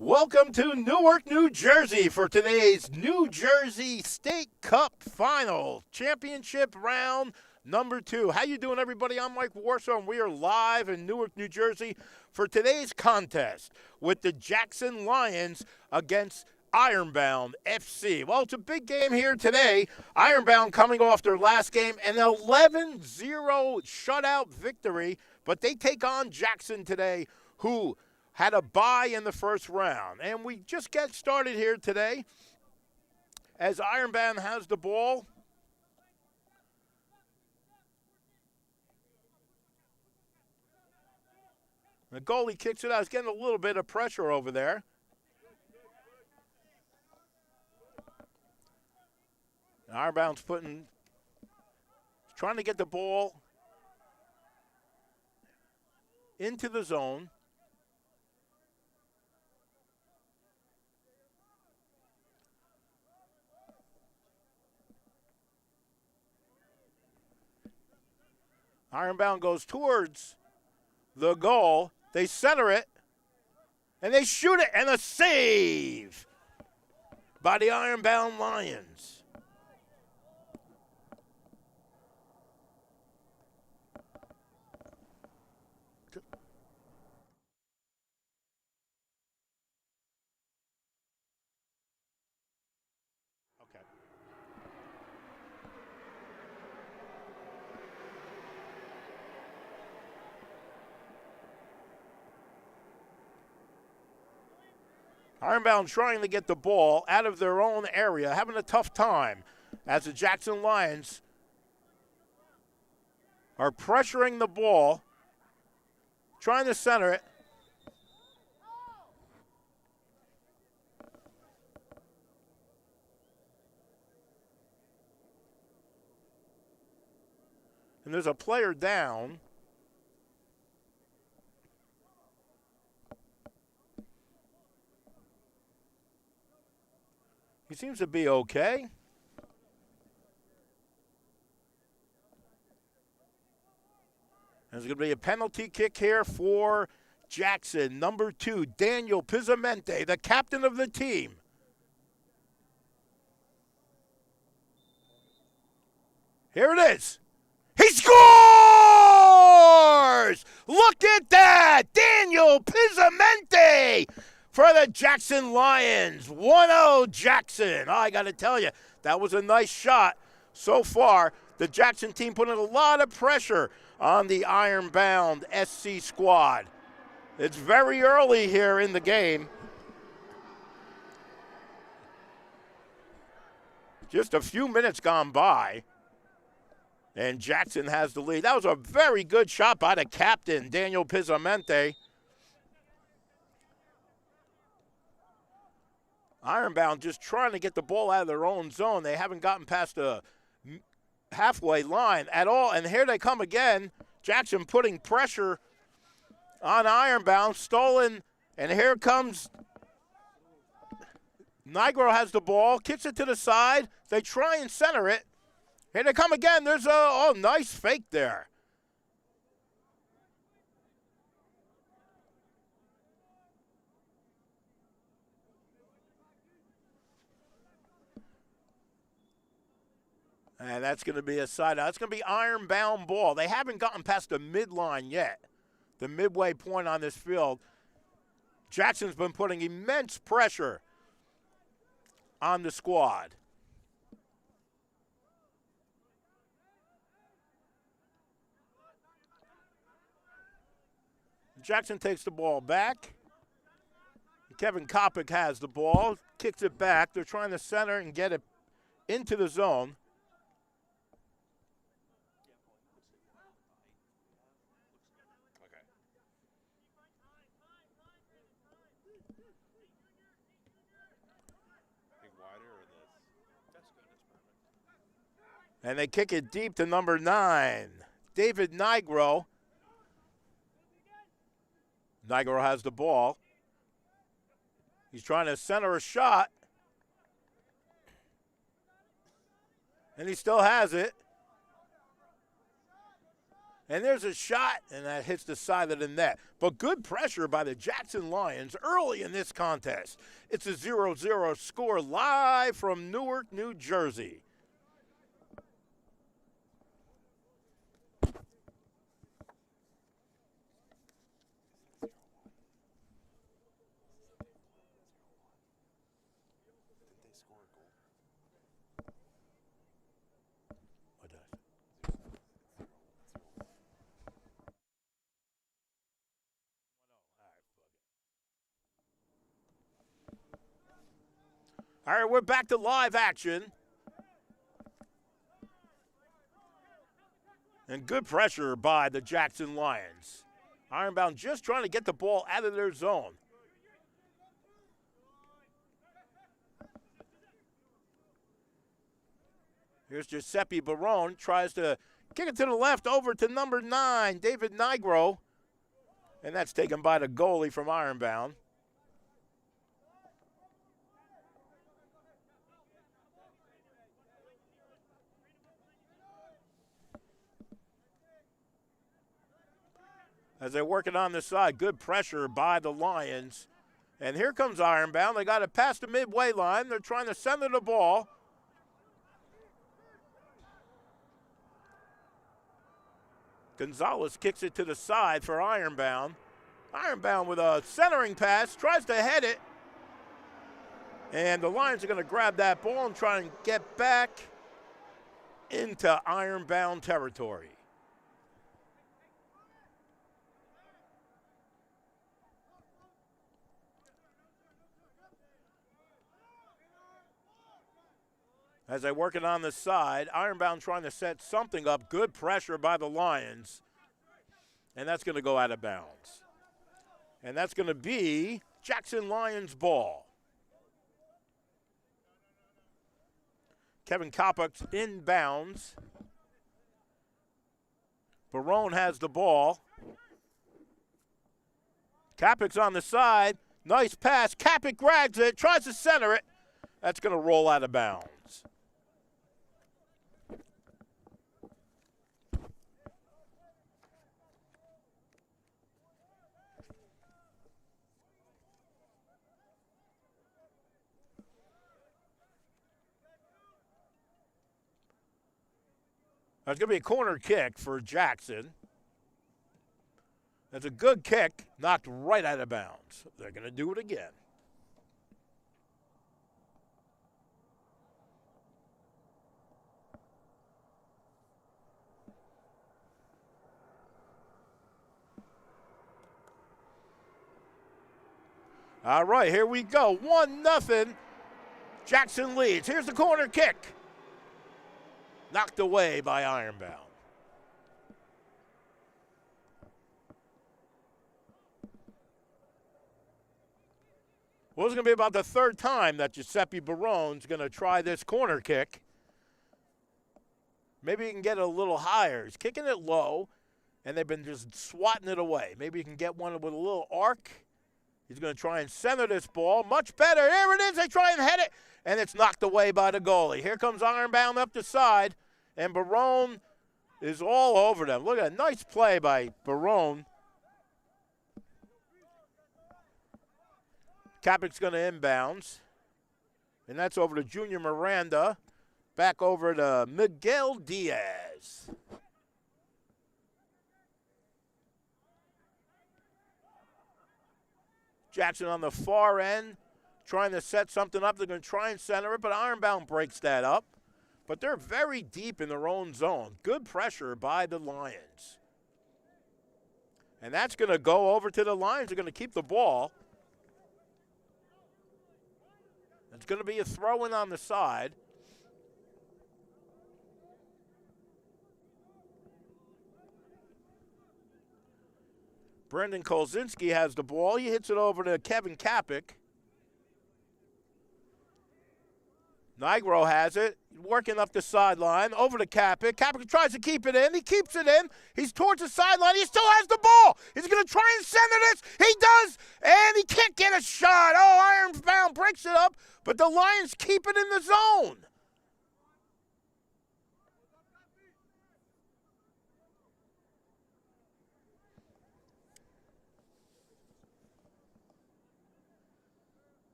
Welcome to Newark, New Jersey for today's New Jersey State Cup Final Championship Round number 2. How you doing, everybody? I'm Mike Warsaw, and we are live in Newark, New Jersey for today's contest with the Jackson Lions against Ironbound FC. Well, it's a big game here today. Ironbound coming off their last game, an 11-0 shutout victory, but they take on Jackson today, who had a bye in the first round. And we just get started here today as Ironbound has the ball. The goalie kicks it out. He's getting a little bit of pressure over there. Ironbound's trying to get the ball into the zone. Ironbound goes towards the goal. They center it, and they shoot it, and a save by the Ironbound Lions. Okay. Ironbound trying to get the ball out of their own area, having a tough time as the Jackson Lions are pressuring the ball, trying to center it. And there's a player down. He seems to be okay. There's going to be a penalty kick here for Jackson. Number 2, Daniel Pizzamente, the captain of the team. Here it is. He scores! Look at that! Daniel Pizzamente for the Jackson Lions. 1-0 Jackson. Oh, I got to tell you, that was a nice shot so far. The Jackson team putting a lot of pressure on the Ironbound SC squad. It's very early here in the game. Just a few minutes gone by, and Jackson has the lead. That was a very good shot by the captain, Daniel Pizzamente. Ironbound just trying to get the ball out of their own zone. They haven't gotten past the halfway line at all, and here they come again. Jackson putting pressure on Ironbound, stolen, and here comes Nigro has the ball, kicks it to the side. They try and center it. Here they come again. There's a nice fake there. And that's going to be a side out. That's going to be Ironbound ball. They haven't gotten past the midline yet, the midway point on this field. Jackson's been putting immense pressure on the squad. Jackson takes the ball back. Kevin Kopic has the ball, kicks it back. They're trying to center and get it into the zone. And they kick it deep to number 9, David Nigro. Nigro has the ball. He's trying to center a shot. And he still has it. And there's a shot, and that hits the side of the net. But good pressure by the Jackson Lions early in this contest. It's a 0-0 score live from Newark, New Jersey. All right, we're back to live action. And good pressure by the Jackson Lions. Ironbound just trying to get the ball out of their zone. Here's Giuseppe Barone, tries to kick it to the left over to number 9, David Nigro. And that's taken by the goalie from Ironbound. As they're working on the side, good pressure by the Lions. And here comes Ironbound. They got it past the midway line. They're trying to center the ball. Gonzalez kicks it to the side for Ironbound. Ironbound with a centering pass, tries to head it. And the Lions are going to grab that ball and try and get back into Ironbound territory. As they work it on the side, Ironbound trying to set something up. Good pressure by the Lions. And that's going to go out of bounds. And that's going to be Jackson Lions ball. Kevin Kopac's inbounds. Barone has the ball. Kopac's on the side. Nice pass. Kapic grabs it, tries to center it. That's going to roll out of bounds. That's going to be a corner kick for Jackson. That's a good kick, knocked right out of bounds. They're going to do it again. All right, here we go. 1-0. Jackson leads. Here's the corner kick. Knocked away by Ironbound. Well, it's going to be about the third time that Giuseppe Barone's going to try this corner kick. Maybe he can get it a little higher. He's kicking it low, and they've been just swatting it away. Maybe he can get one with a little arc. He's going to try and center this ball. Much better. There it is. They try and head it, and it's knocked away by the goalie. Here comes Ironbound up the side, and Barone is all over them. Look at that. Nice play by Barone. Kapic's going to inbounds, and that's over to Junior Miranda. Back over to Miguel Diaz. Jackson on the far end, trying to set something up. They're going to try and center it, but Ironbound breaks that up. But they're very deep in their own zone. Good pressure by the Lions. And that's going to go over to the Lions. They're going to keep the ball. It's going to be a throw-in on the side. Brendan Kolzinski has the ball. He hits it over to Kevin Kapic. Nigro has it, working up the sideline, over to Kapic. Kapic tries to keep it in. He keeps it in. He's towards the sideline. He still has the ball. He's going to try and center this. He does, and he can't get a shot. Oh, Ironbound breaks it up, but the Lions keep it in the zone.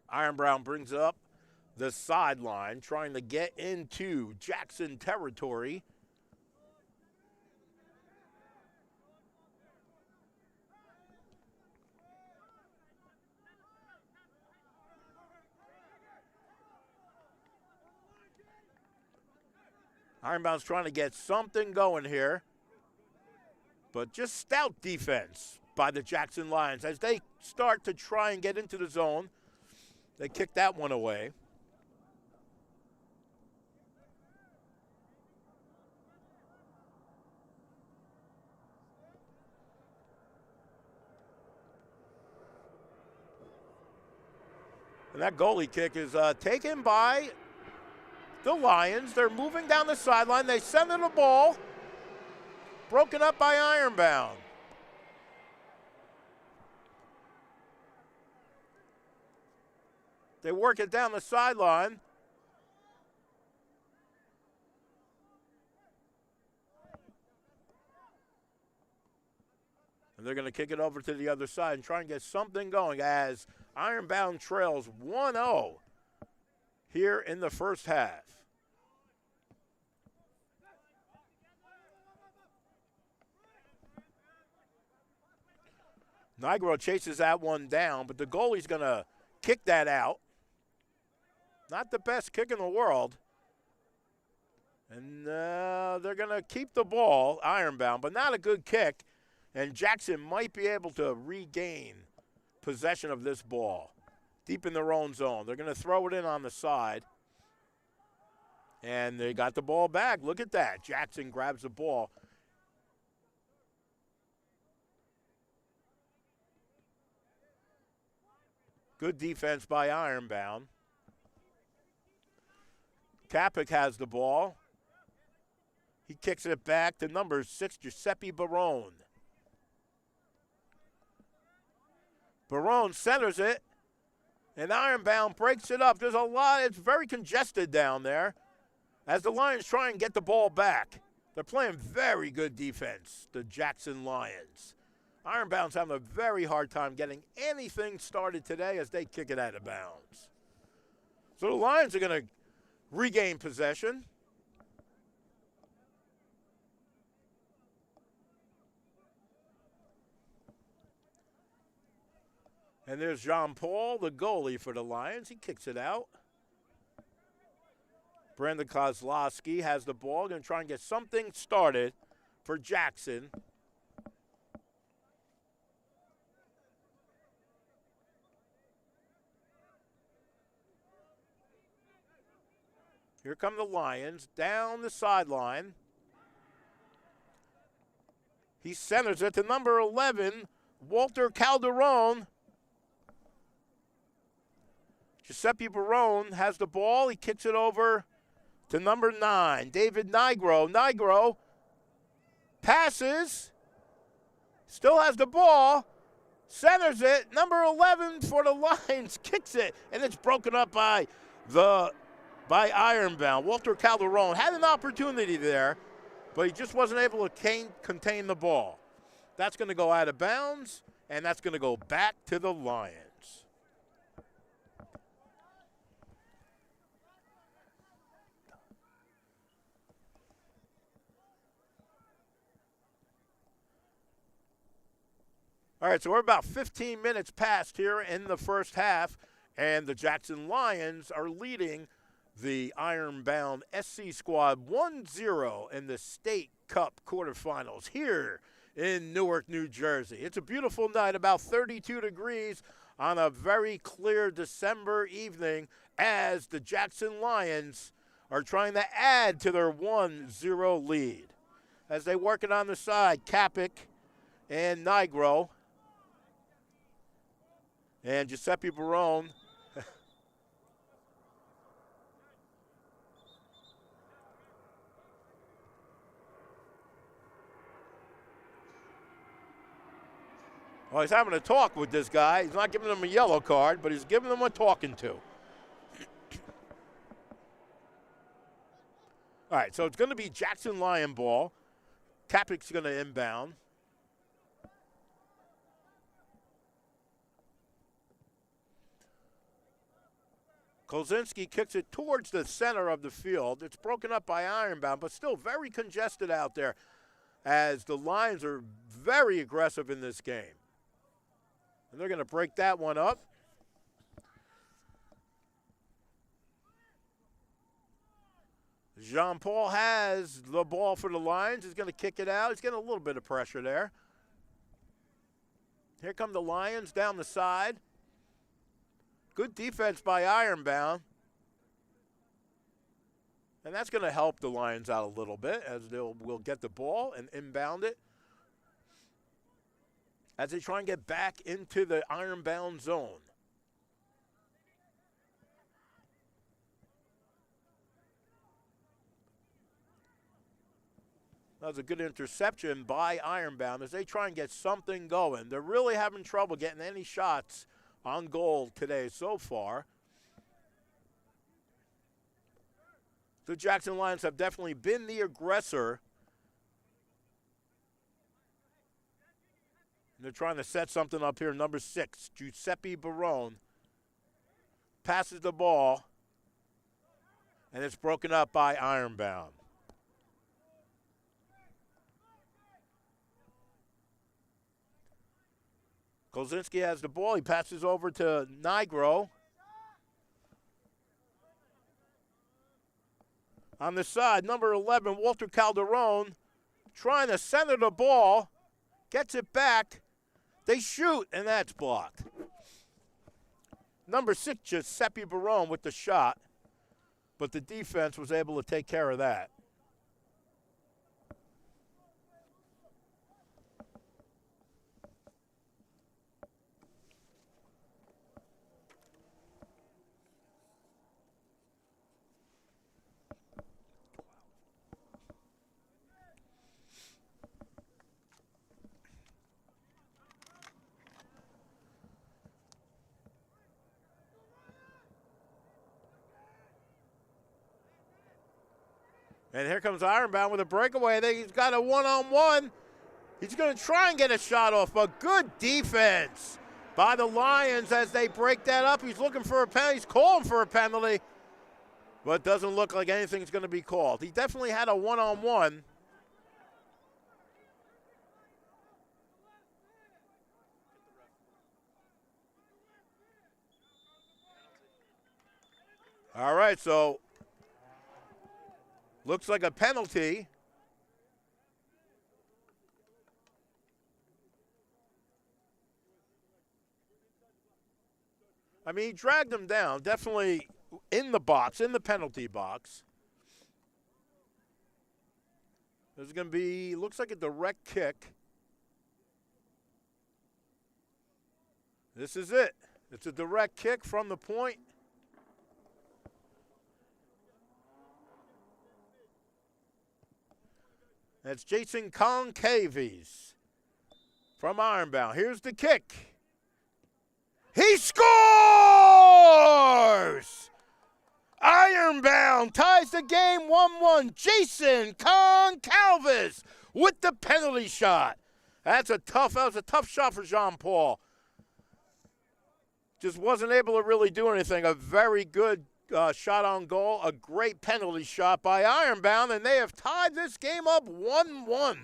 Ironbound brings it up the sideline, trying to get into Jackson territory. Ironbound's trying to get something going here, but just stout defense by the Jackson Lions. As they start to try and get into the zone, they kick that one away. And that goalie kick is taken by the Lions. They're moving down the sideline. They send in the ball. Broken up by Ironbound. They work it down the sideline. And they're going to kick it over to the other side and try and get something going as Ironbound trails 1-0 here in the first half. Nigro chases that one down, but the goalie's going to kick that out. Not the best kick in the world. And they're going to keep the ball, Ironbound, but not a good kick. And Jackson might be able to regain possession of this ball deep in their own zone. They're going to throw it in on the side. And they got the ball back. Look at that. Jackson grabs the ball. Good defense by Ironbound. Kapik has the ball. He kicks it back to number 6, Giuseppe Barone. Barone centers it, and Ironbound breaks it up. There's a lot. It's very congested down there as the Lions try and get the ball back. They're playing very good defense, the Jackson Lions. Ironbound's having a very hard time getting anything started today as they kick it out of bounds. So the Lions are going to regain possession. And there's Jean-Paul, the goalie for the Lions. He kicks it out. Brandon Kozlowski has the ball, going to try and get something started for Jackson. Here come the Lions down the sideline. He centers it to number 11, Walter Calderon. Giuseppe Barone has the ball. He kicks it over to number 9, David Nigro. Nigro passes, still has the ball, centers it. Number 11 for the Lions kicks it, and it's broken up by Ironbound. Walter Calderon had an opportunity there, but he just wasn't able to contain the ball. That's going to go out of bounds, and that's going to go back to the Lions. All right, so we're about 15 minutes past here in the first half, and the Jackson Lions are leading the Ironbound SC squad 1-0 in the State Cup quarterfinals here in Newark, New Jersey. It's a beautiful night, about 32 degrees on a very clear December evening as the Jackson Lions are trying to add to their 1-0 lead. As they work it on the side, Kapik and Nigro and Giuseppe Barone. Well, he's having a talk with this guy. He's not giving him a yellow card, but he's giving him a talking to. All right, so it's going to be Jackson Lion ball. Kapik's going to inbound. Kozinski kicks it towards the center of the field. It's broken up by Ironbound, but still very congested out there as the Lions are very aggressive in this game. And they're going to break that one up. Jean-Paul has the ball for the Lions. He's going to kick it out. He's getting a little bit of pressure there. Here come the Lions down the side. Good defense by Ironbound. And that's going to help the Lions out a little bit as will get the ball and inbound it as they try and get back into the Ironbound zone. That was a good interception by Ironbound as they try and get something going. They're really having trouble getting any shots on goal today so far. The Jackson Lions have definitely been the aggressor. They're trying to set something up here. Number 6, Giuseppe Barone passes the ball, and it's broken up by Ironbound. Kozinski has the ball. He passes over to Nigro. On the side, number 11, Walter Calderon, trying to center the ball. Gets it back. They shoot, and that's blocked. Number 6, Giuseppe Barone with the shot, but the defense was able to take care of that. And here comes Ironbound with a breakaway. He's got a one-on-one. He's going to try and get a shot off, but good defense by the Lions as they break that up. He's looking for a penalty. He's calling for a penalty, but it doesn't look like anything's going to be called. He definitely had a one-on-one. All right, so looks like a penalty. I mean, he dragged him down, definitely in the box, in the penalty box. There's going to be, looks like a direct kick. This is it. It's a direct kick from the point. That's Jason Concaves from Ironbound. Here's the kick. He scores! Ironbound ties the game 1-1. Jason Concaves with the penalty shot. That was a tough shot for Jean-Paul. Just wasn't able to really do anything. A very good shot on goal, a great penalty shot by Ironbound, and they have tied this game up 1-1.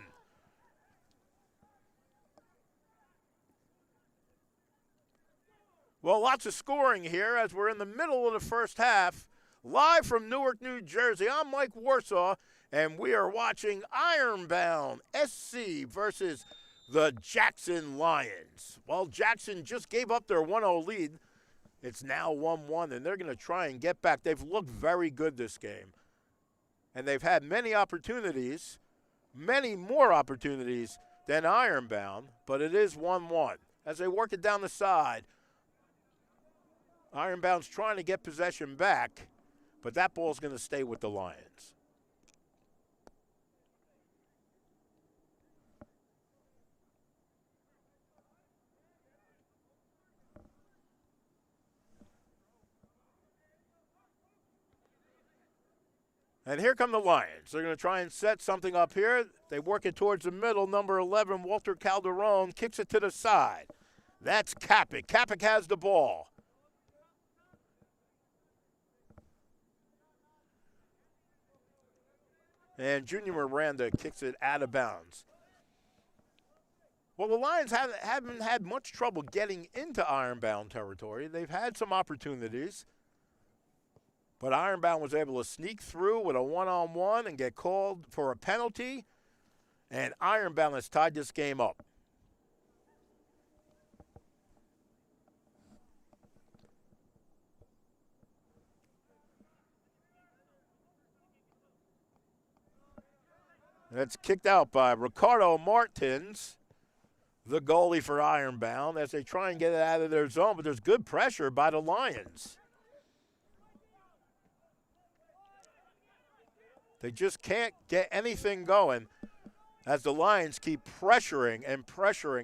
Well, lots of scoring here as we're in the middle of the first half. Live from Newark, New Jersey, I'm Mike Warsaw, and we are watching Ironbound SC versus the Jackson Lions. Well, Jackson just gave up their 1-0 lead. It's now 1-1, and they're going to try and get back. They've looked very good this game. And they've had many opportunities, many more opportunities than Ironbound, but it is 1-1. As they work it down the side, Ironbound's trying to get possession back, but that ball's going to stay with the Lions. And here come the Lions. They're going to try and set something up here. They work it towards the middle. Number 11, Walter Calderon, kicks it to the side. That's Kapik. Kapik has the ball. And Junior Miranda kicks it out of bounds. Well, the Lions haven't had much trouble getting into Ironbound territory. They've had some opportunities, but Ironbound was able to sneak through with a one-on-one and get called for a penalty, and Ironbound has tied this game up. That's kicked out by Ricardo Martins, the goalie for Ironbound, as they try and get it out of their zone, but there's good pressure by the Lions. They just can't get anything going as the Lions keep pressuring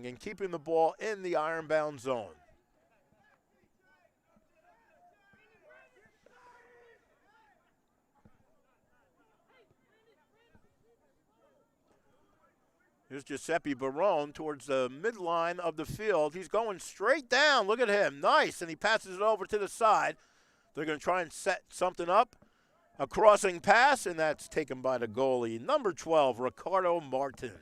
and keeping the ball in the Ironbound zone. Here's Giuseppe Barone towards the midline of the field. He's going straight down. Look at him. Nice. And he passes it over to the side. They're going to try and set something up. A crossing pass, and that's taken by the goalie, number 12, Ricardo Martins.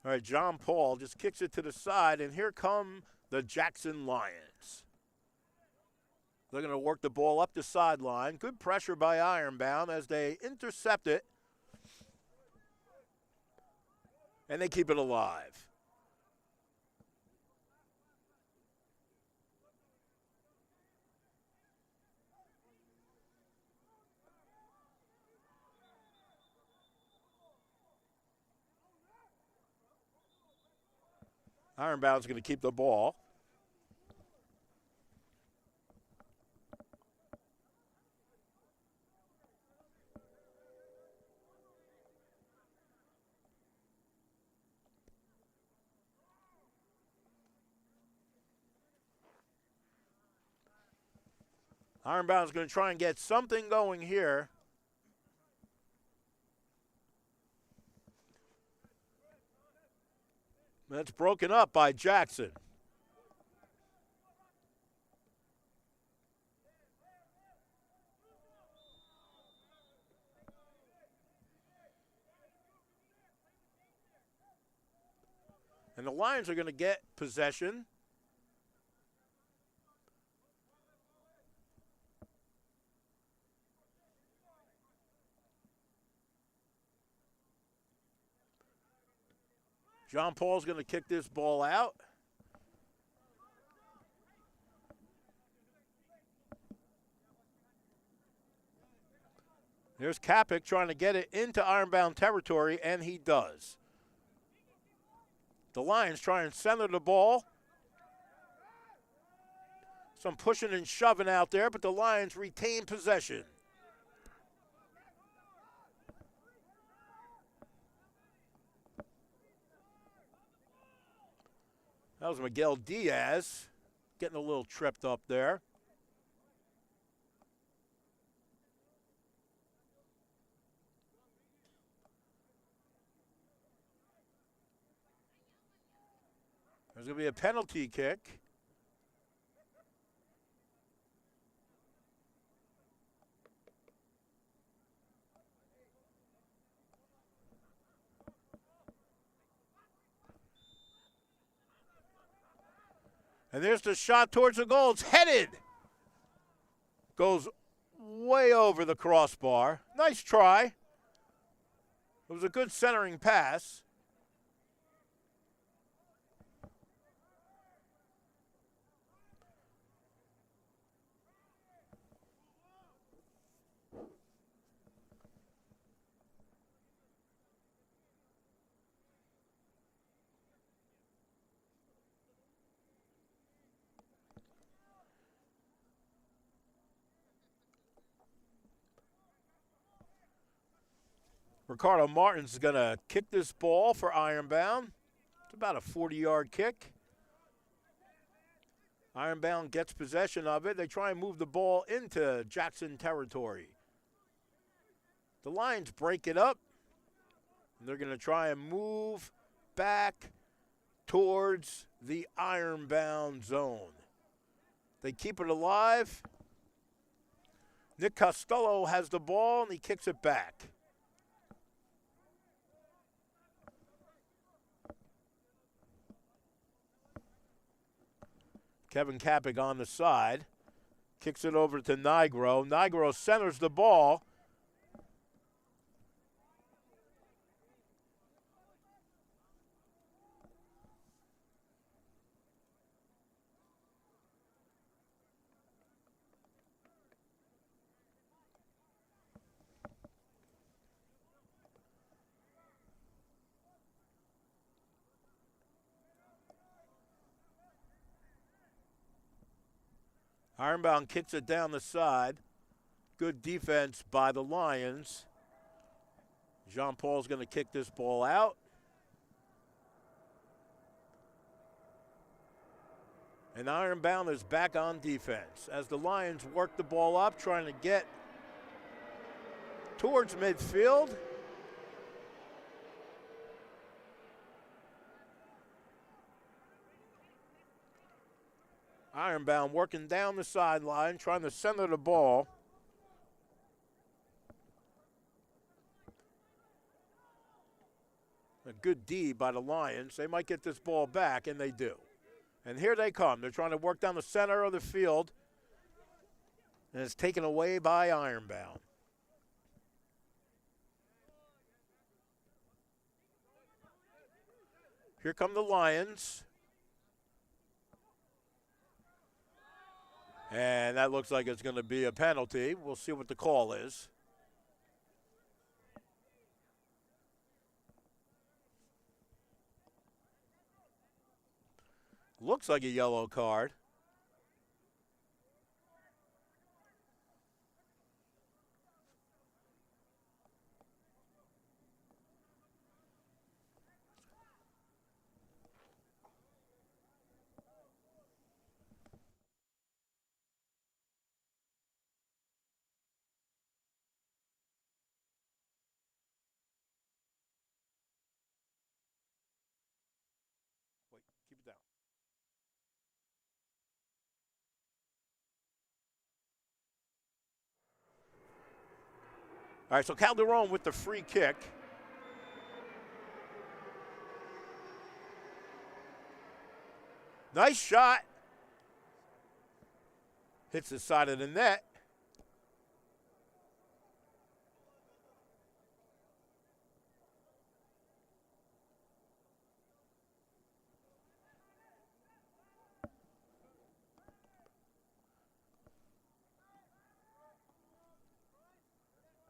All right, John Paul just kicks it to the side, and here come the Jackson Lions. They're going to work the ball up the sideline. Good pressure by Ironbound as they intercept it, and they keep it alive. Ironbound's going to keep the ball. Ironbound's going to try and get something going here. That's broken up by Jackson. And the Lions are going to get possession. John Paul's going to kick this ball out. There's Kapik trying to get it into Ironbound territory, and he does. The Lions try and center the ball. Some pushing and shoving out there, but the Lions retain possession. That was Miguel Diaz getting a little tripped up there. There's going to be a penalty kick. And there's the shot towards the goal. It's headed. Goes way over the crossbar. Nice try. It was a good centering pass. Ricardo Martins is going to kick this ball for Ironbound. It's about a 40-yard kick. Ironbound gets possession of it. They try and move the ball into Jackson territory. The Lions break it up. And they're going to try and move back towards the Ironbound zone. They keep it alive. Nick Costello has the ball, and he kicks it back. Kevin Kapik on the side. Kicks it over to Nigro. Nigro centers the ball. Ironbound kicks it down the side. Good defense by the Lions. Jean Paul's going to kick this ball out. And Ironbound is back on defense as the Lions work the ball up, trying to get towards midfield. Ironbound working down the sideline, trying to center the ball. A good D by the Lions. They might get this ball back, and they do. And here they come. They're trying to work down the center of the field. And it's taken away by Ironbound. Here come the Lions. And that looks like it's going to be a penalty. We'll see what the call is. Looks like a yellow card. Wait, keep it down. All right, so Calderon with the free kick. Nice shot. Hits the side of the net.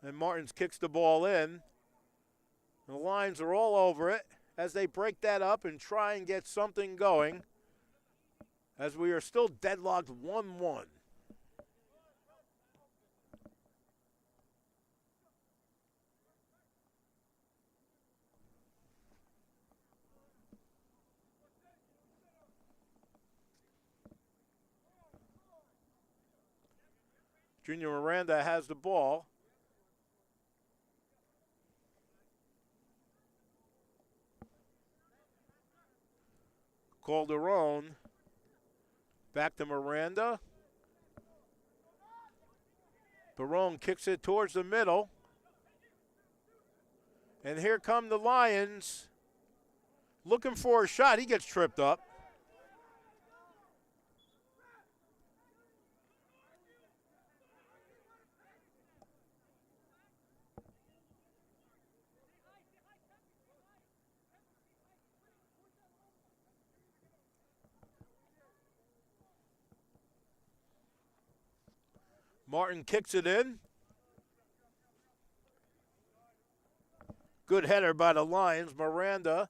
And Martins kicks the ball in. The Lions are all over it as they break that up and try and get something going, as we are still deadlocked 1-1. Junior Miranda has the ball. Calderon, back to Miranda. Barone kicks it towards the middle. And here come the Lions looking for a shot. He gets tripped up. Martin kicks it in. Good header by the Lions. Miranda.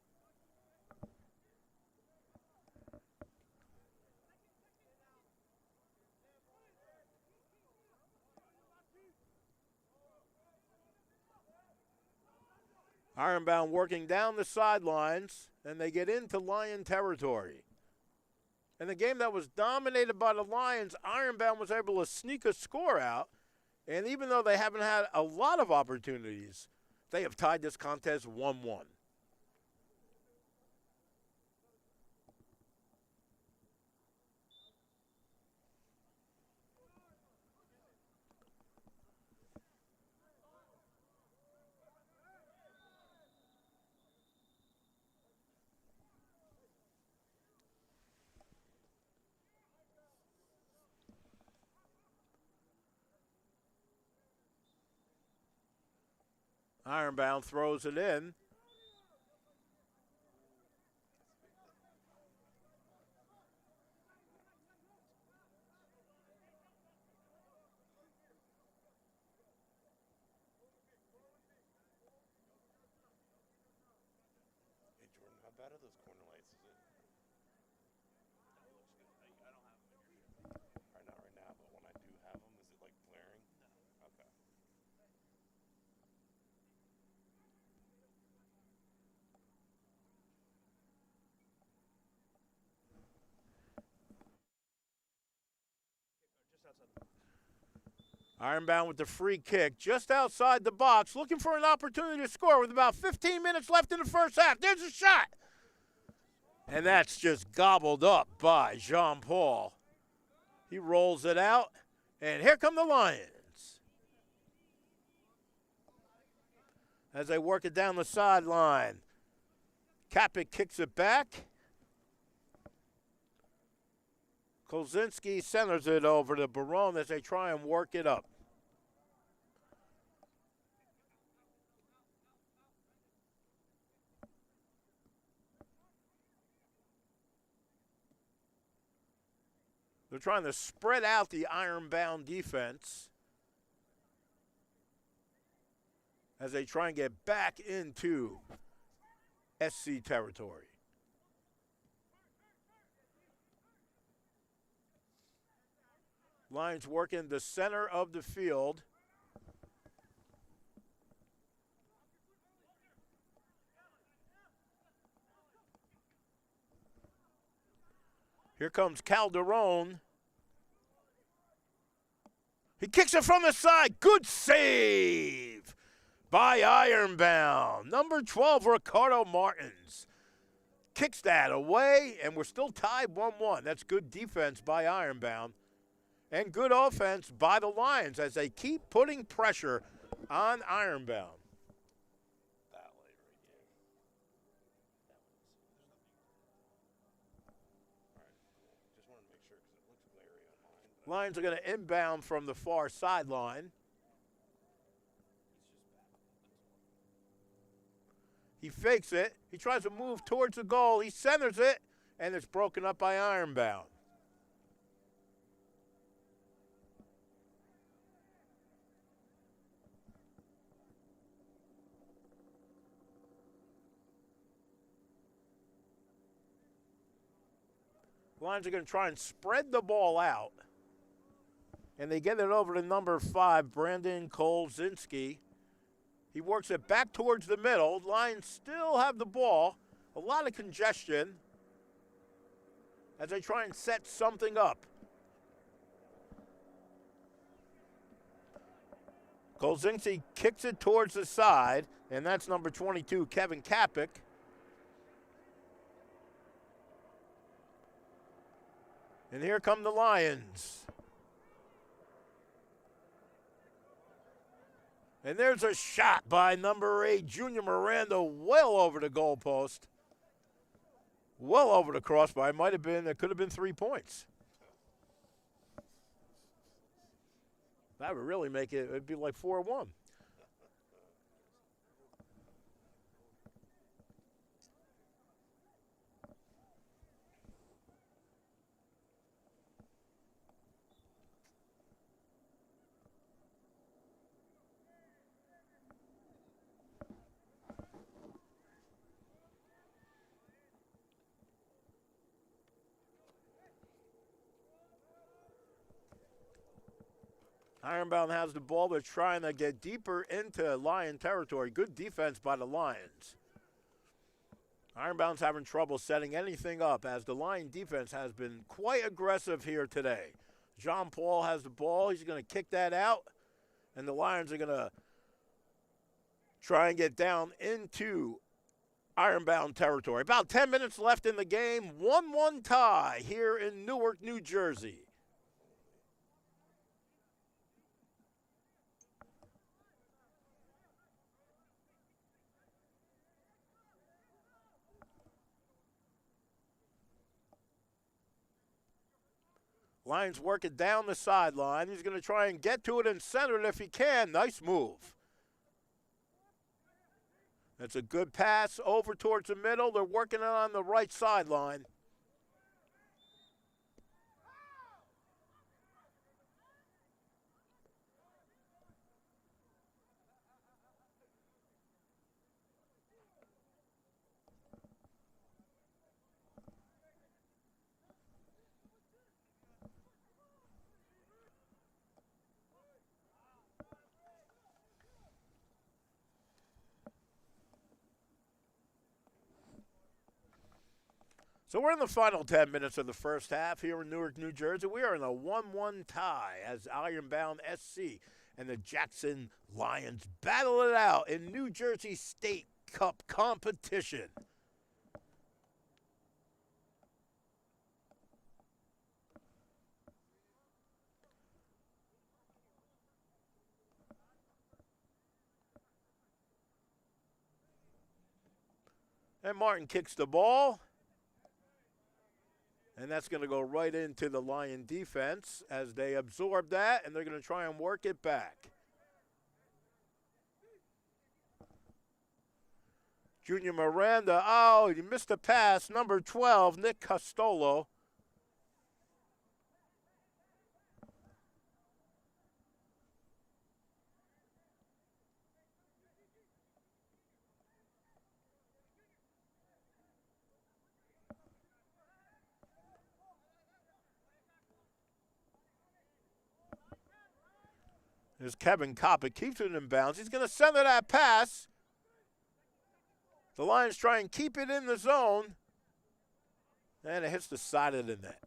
Ironbound working down the sidelines, and they get into Lion territory. In a game that was dominated by the Lions, Ironbound was able to sneak a score out And even though they haven't had a lot of opportunities, they have tied this contest 1-1. Ironbound throws it in. Hey Jordan, how bad are those corner lights? Is it? Probably not right now, but when I do have them, is it like glaring? Okay. Ironbound with the free kick just outside the box, looking for an opportunity to score with about 15 minutes left in the first half. There's a shot. And that's just gobbled up by Jean-Paul. He rolls it out, and here come the Lions. As they work it down the sideline, Kapik kicks it back. Kozinski centers it over to Barone as they try and work it up. They're trying to spread out the Ironbound defense as they try and get back into SC territory. Lions working the center of the field. Here comes Calderon. He kicks it from the side. Good save by Ironbound. Number 12, Ricardo Martins. Kicks that away, and we're still tied 1-1. That's good defense by Ironbound. And good offense by the Lions as they keep putting pressure on Ironbound. That light right here. Alright, cool. Just wanted to make sure because it looks glary on mine. Lions are going to inbound from the far sideline. He fakes it. He tries to move towards the goal. He centers it, and it's broken up by Ironbound. Lions are going to try and spread the ball out. And they get it over to number 5, Brandon Kolzinski. He works it back towards the middle. Lions still have the ball. A lot of congestion as they try and set something up. Kolzinski kicks it towards the side, and that's number 22, Kevin Kapik. And here come the Lions. And there's a shot by number 8, Junior Miranda, well over the goalpost. Well over the crossbar. It could have been 3 points. That would really make it'd be like 4-1. Ironbound has the ball. They're trying to get deeper into Lion territory. Good defense by the Lions. Ironbound's having trouble setting anything up as the Lion defense has been quite aggressive here today. Jean-Paul has the ball. He's going to kick that out. And the Lions are going to try and get down into Ironbound territory. About 10 minutes left in the game. 1-1 tie here in Newark, New Jersey. Lions working down the sideline. He's going to try and get to it and center it if he can. Nice move. That's a good pass over towards the middle. They're working it on the right sideline. So we're in the final 10 minutes of the first half here in Newark, New Jersey. We are in a 1-1 tie as Ironbound SC and the Jackson Lions battle it out in New Jersey State Cup competition. And Martin kicks the ball. And that's going to go right into the Lion defense as they absorb that, and they're going to try and work it back. Junior Miranda, oh, he missed a pass. Number 12, Nick Costolo. There's Kevin Kopic, keeps it in bounds. He's going to send it that pass. The Lions try and keep it in the zone. And it hits the side of the net.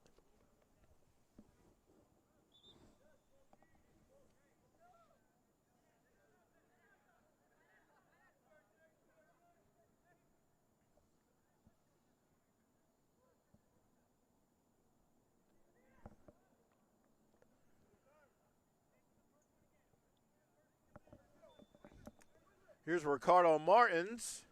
Here's Ricardo Martins.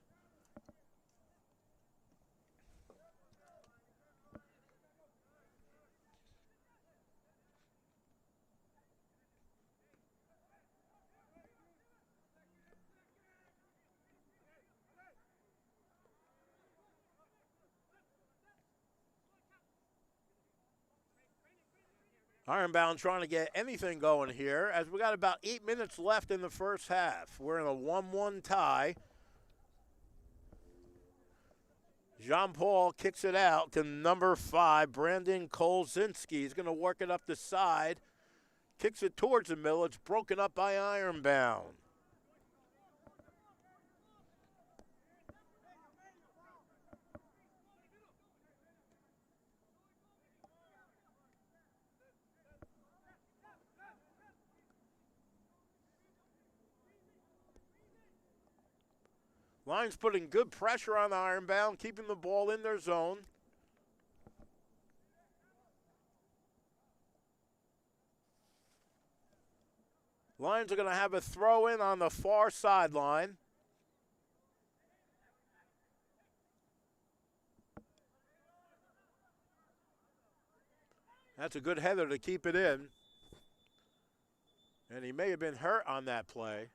Ironbound trying to get anything going here as we got about 8 minutes left in the first half. We're in a 1-1 tie. Jean-Paul kicks it out to number 5, Brandon Kolzinski. He's going to work it up the side. Kicks it towards the middle. It's broken up by Ironbound. Lions putting good pressure on Ironbound, keeping the ball in their zone. Lions are going to have a throw in on the far sideline. That's a good header to keep it in. And he may have been hurt on that play.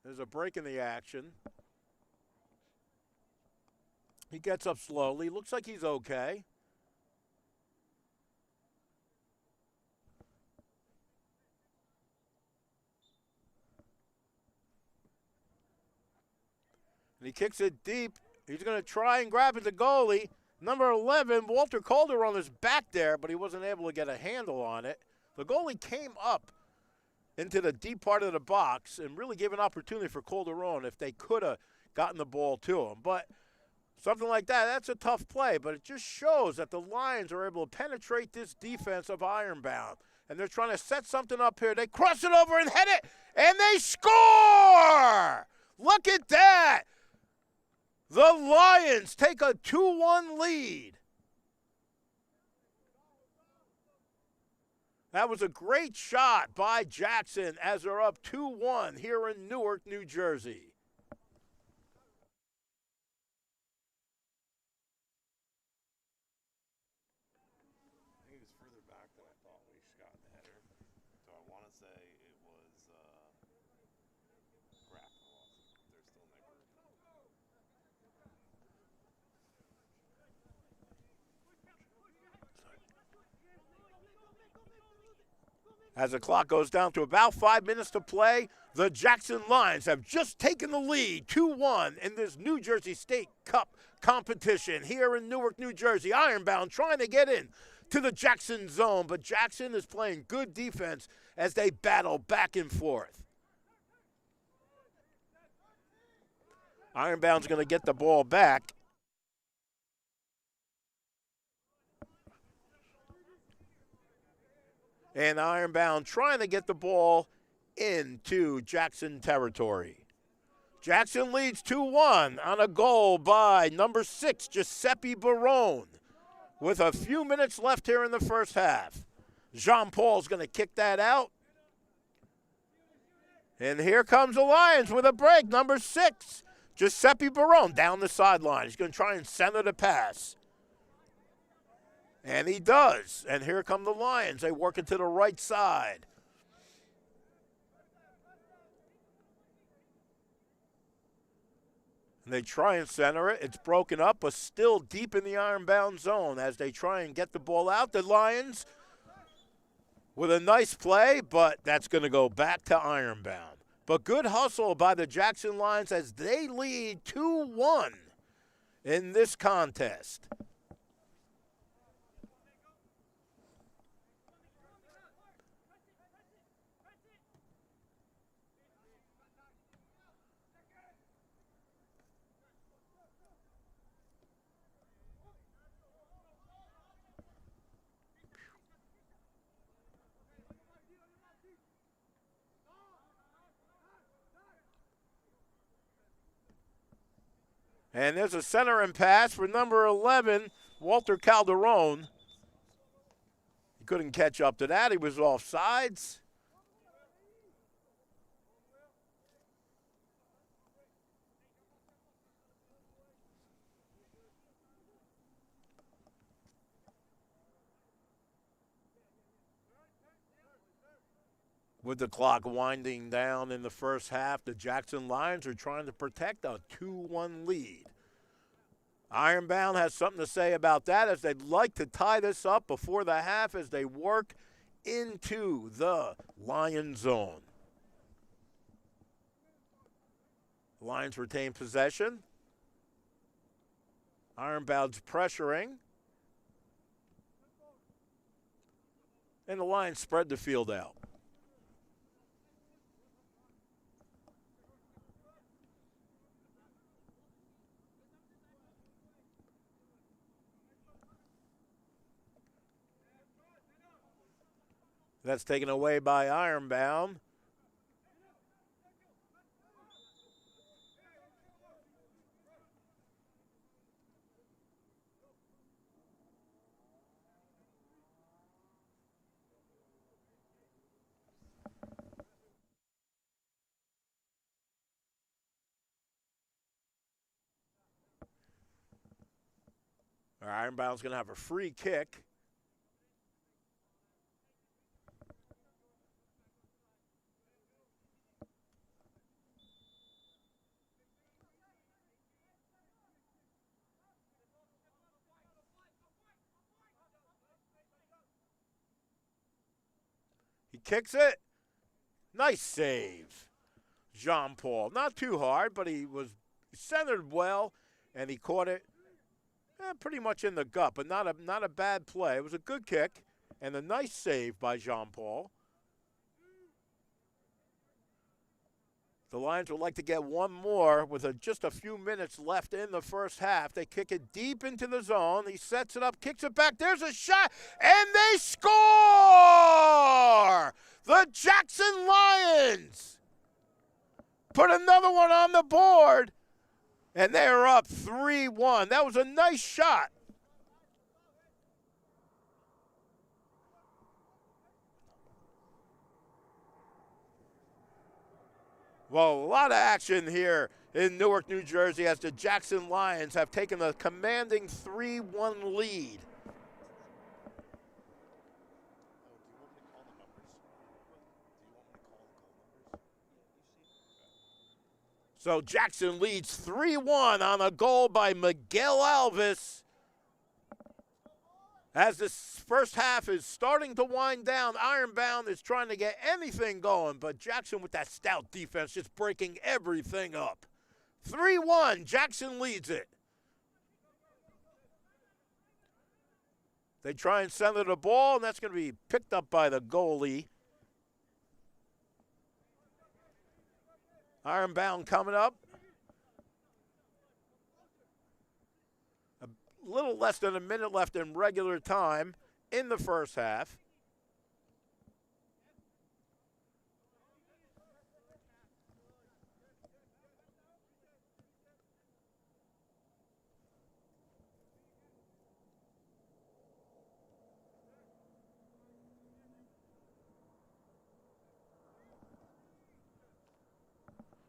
There's a break in the action. He gets up slowly. Looks like he's okay. And he kicks it deep. He's going to try and grab it, the goalie. Number 11, Walter Calderon is back there, but he wasn't able to get a handle on it. The goalie came up into the deep part of the box and really gave an opportunity for Calderon if they could have gotten the ball to him. But something like that, that's a tough play, but it just shows that the Lions are able to penetrate this defense of Ironbound and they're trying to set something up here. They cross it over and head it, and they score! Look at that! The Lions take a 2-1 lead. That was a great shot by Jackson as they're up 2-1 here in Newark, New Jersey. I think it was further back than I thought we got in the header. So I want to say it was crap. They're still in that group. As the clock goes down to about 5 minutes to play, the Jackson Lions have just taken the lead 2-1 in this New Jersey State Cup competition here in Newark, New Jersey. Ironbound trying to get in to the Jackson zone, but Jackson is playing good defense as they battle back and forth. Ironbound's going to get the ball back. And Ironbound trying to get the ball into Jackson territory. Jackson leads 2-1 on a goal by number 6, Giuseppe Barone, with a few minutes left here in the first half. Jean-Paul's going to kick that out. And here comes the Lions with a break. Number 6, Giuseppe Barone down the sideline. He's going to try and center the pass. And he does. And here come the Lions. They work it to the right side. And they try and center it. It's broken up, but still deep in the Ironbound zone as they try and get the ball out. The Lions with a nice play, but that's going to go back to Ironbound. But good hustle by the Jackson Lions as they lead 2-1 in this contest. And there's a centering pass for number 11, Walter Calderon. He couldn't catch up to that. He was offsides. With the clock winding down in the first half, the Jackson Lions are trying to protect a 2-1 lead. Ironbound has something to say about that as they'd like to tie this up before the half as they work into the Lion zone. Lions retain possession. Ironbound's pressuring. And the Lions spread the field out. That's taken away by Ironbound. Ironbound's going to have a free kick. He kicks it. Nice save. Jean-Paul. Not too hard, but he was centered well, and he caught it pretty much in the gut, but not a bad play. It was a good kick and a nice save by Jean-Paul. The Lions would like to get one more with just a few minutes left in the first half. They kick it deep into the zone. He sets it up, kicks it back. There's a shot, and they score! The Jackson Lions put another one on the board, and they're up 3-1. That was a nice shot. Well, a lot of action here in Newark, New Jersey, as the Jackson Lions have taken a commanding 3-1 lead. So Jackson leads 3-1 on a goal by Miguel Alves. As this first half is starting to wind down, Ironbound is trying to get anything going, but Jackson with that stout defense just breaking everything up. 3-1, Jackson leads it. They try and center the ball, and that's going to be picked up by the goalie. Ironbound coming up. A little less than a minute left in regular time in the first half.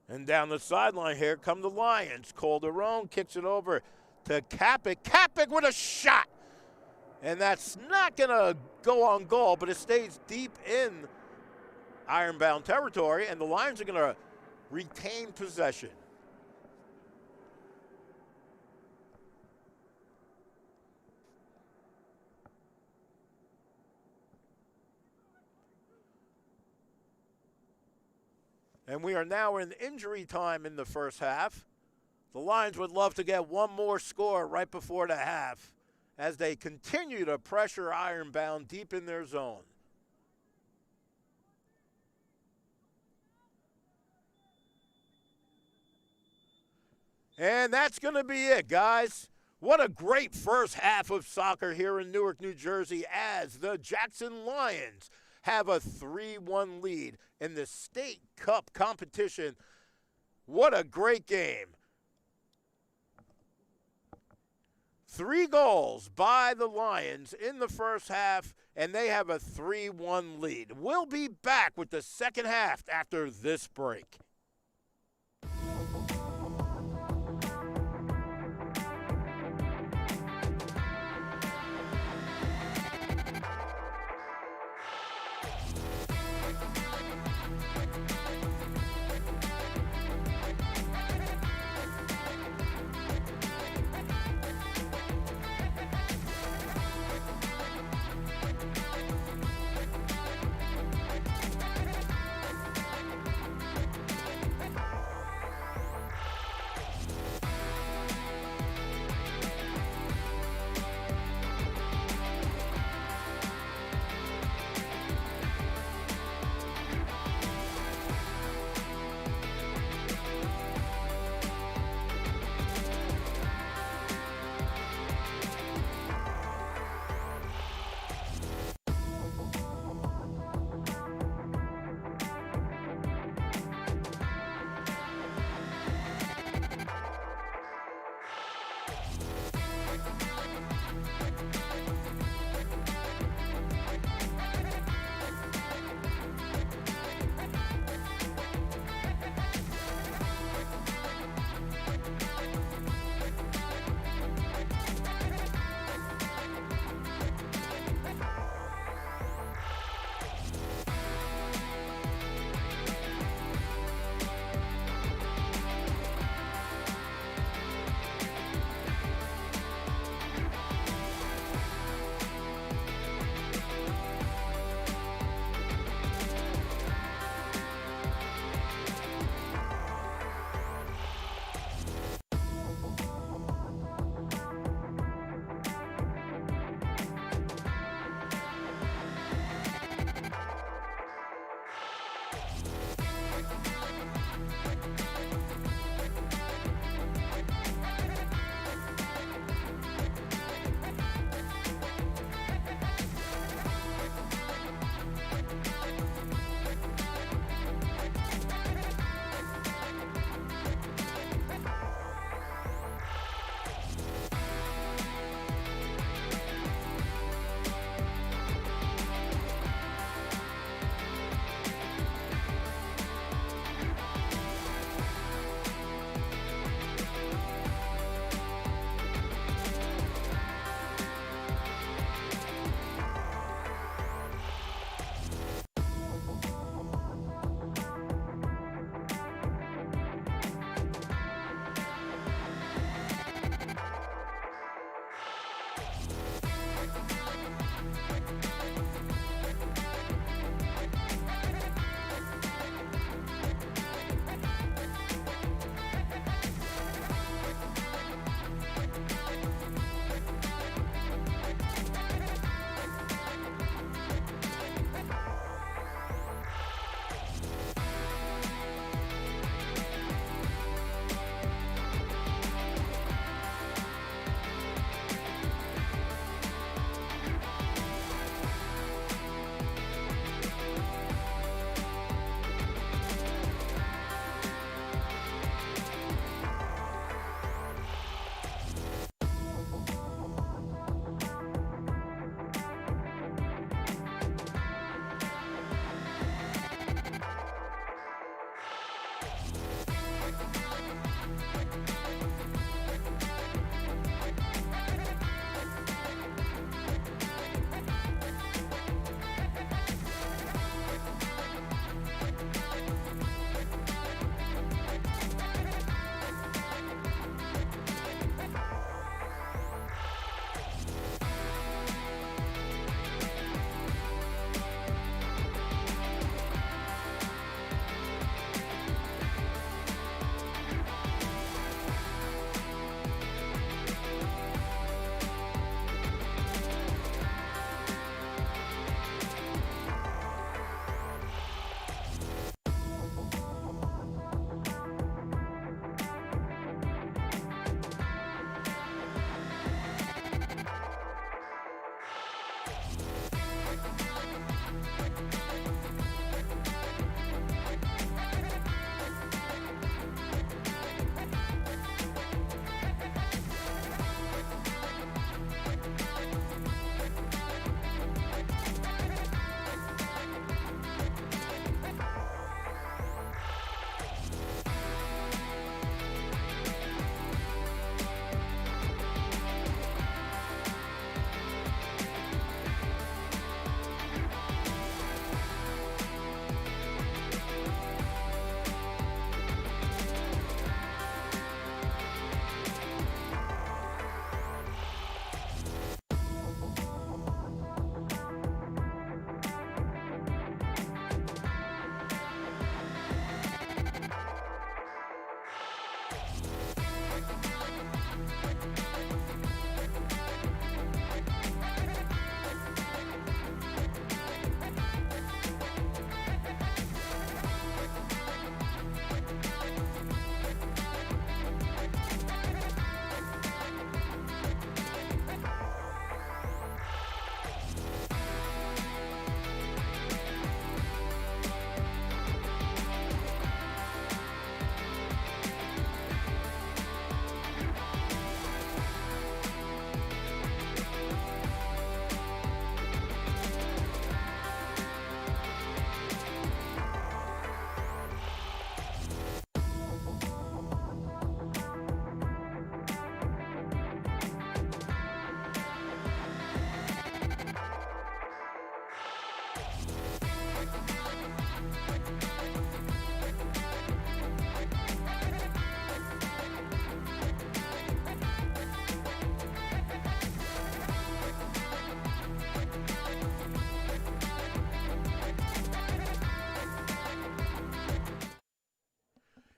And down the sideline here come the Lions. Calderon kicks it over to Kapik. Kapik with a shot. And that's not going to go on goal, but it stays deep in Ironbound territory, and the Lions are going to retain possession. And we are now in injury time in the first half. The Lions would love to get one more score right before the half as they continue to pressure Ironbound deep in their zone. And that's going to be it, guys. What a great first half of soccer here in Newark, New Jersey, as the Jackson Lions have a 3-1 lead in the State Cup competition. What a great game. 3 goals by the Lions in the first half, and they have a 3-1 lead. We'll be back with the second half after this break.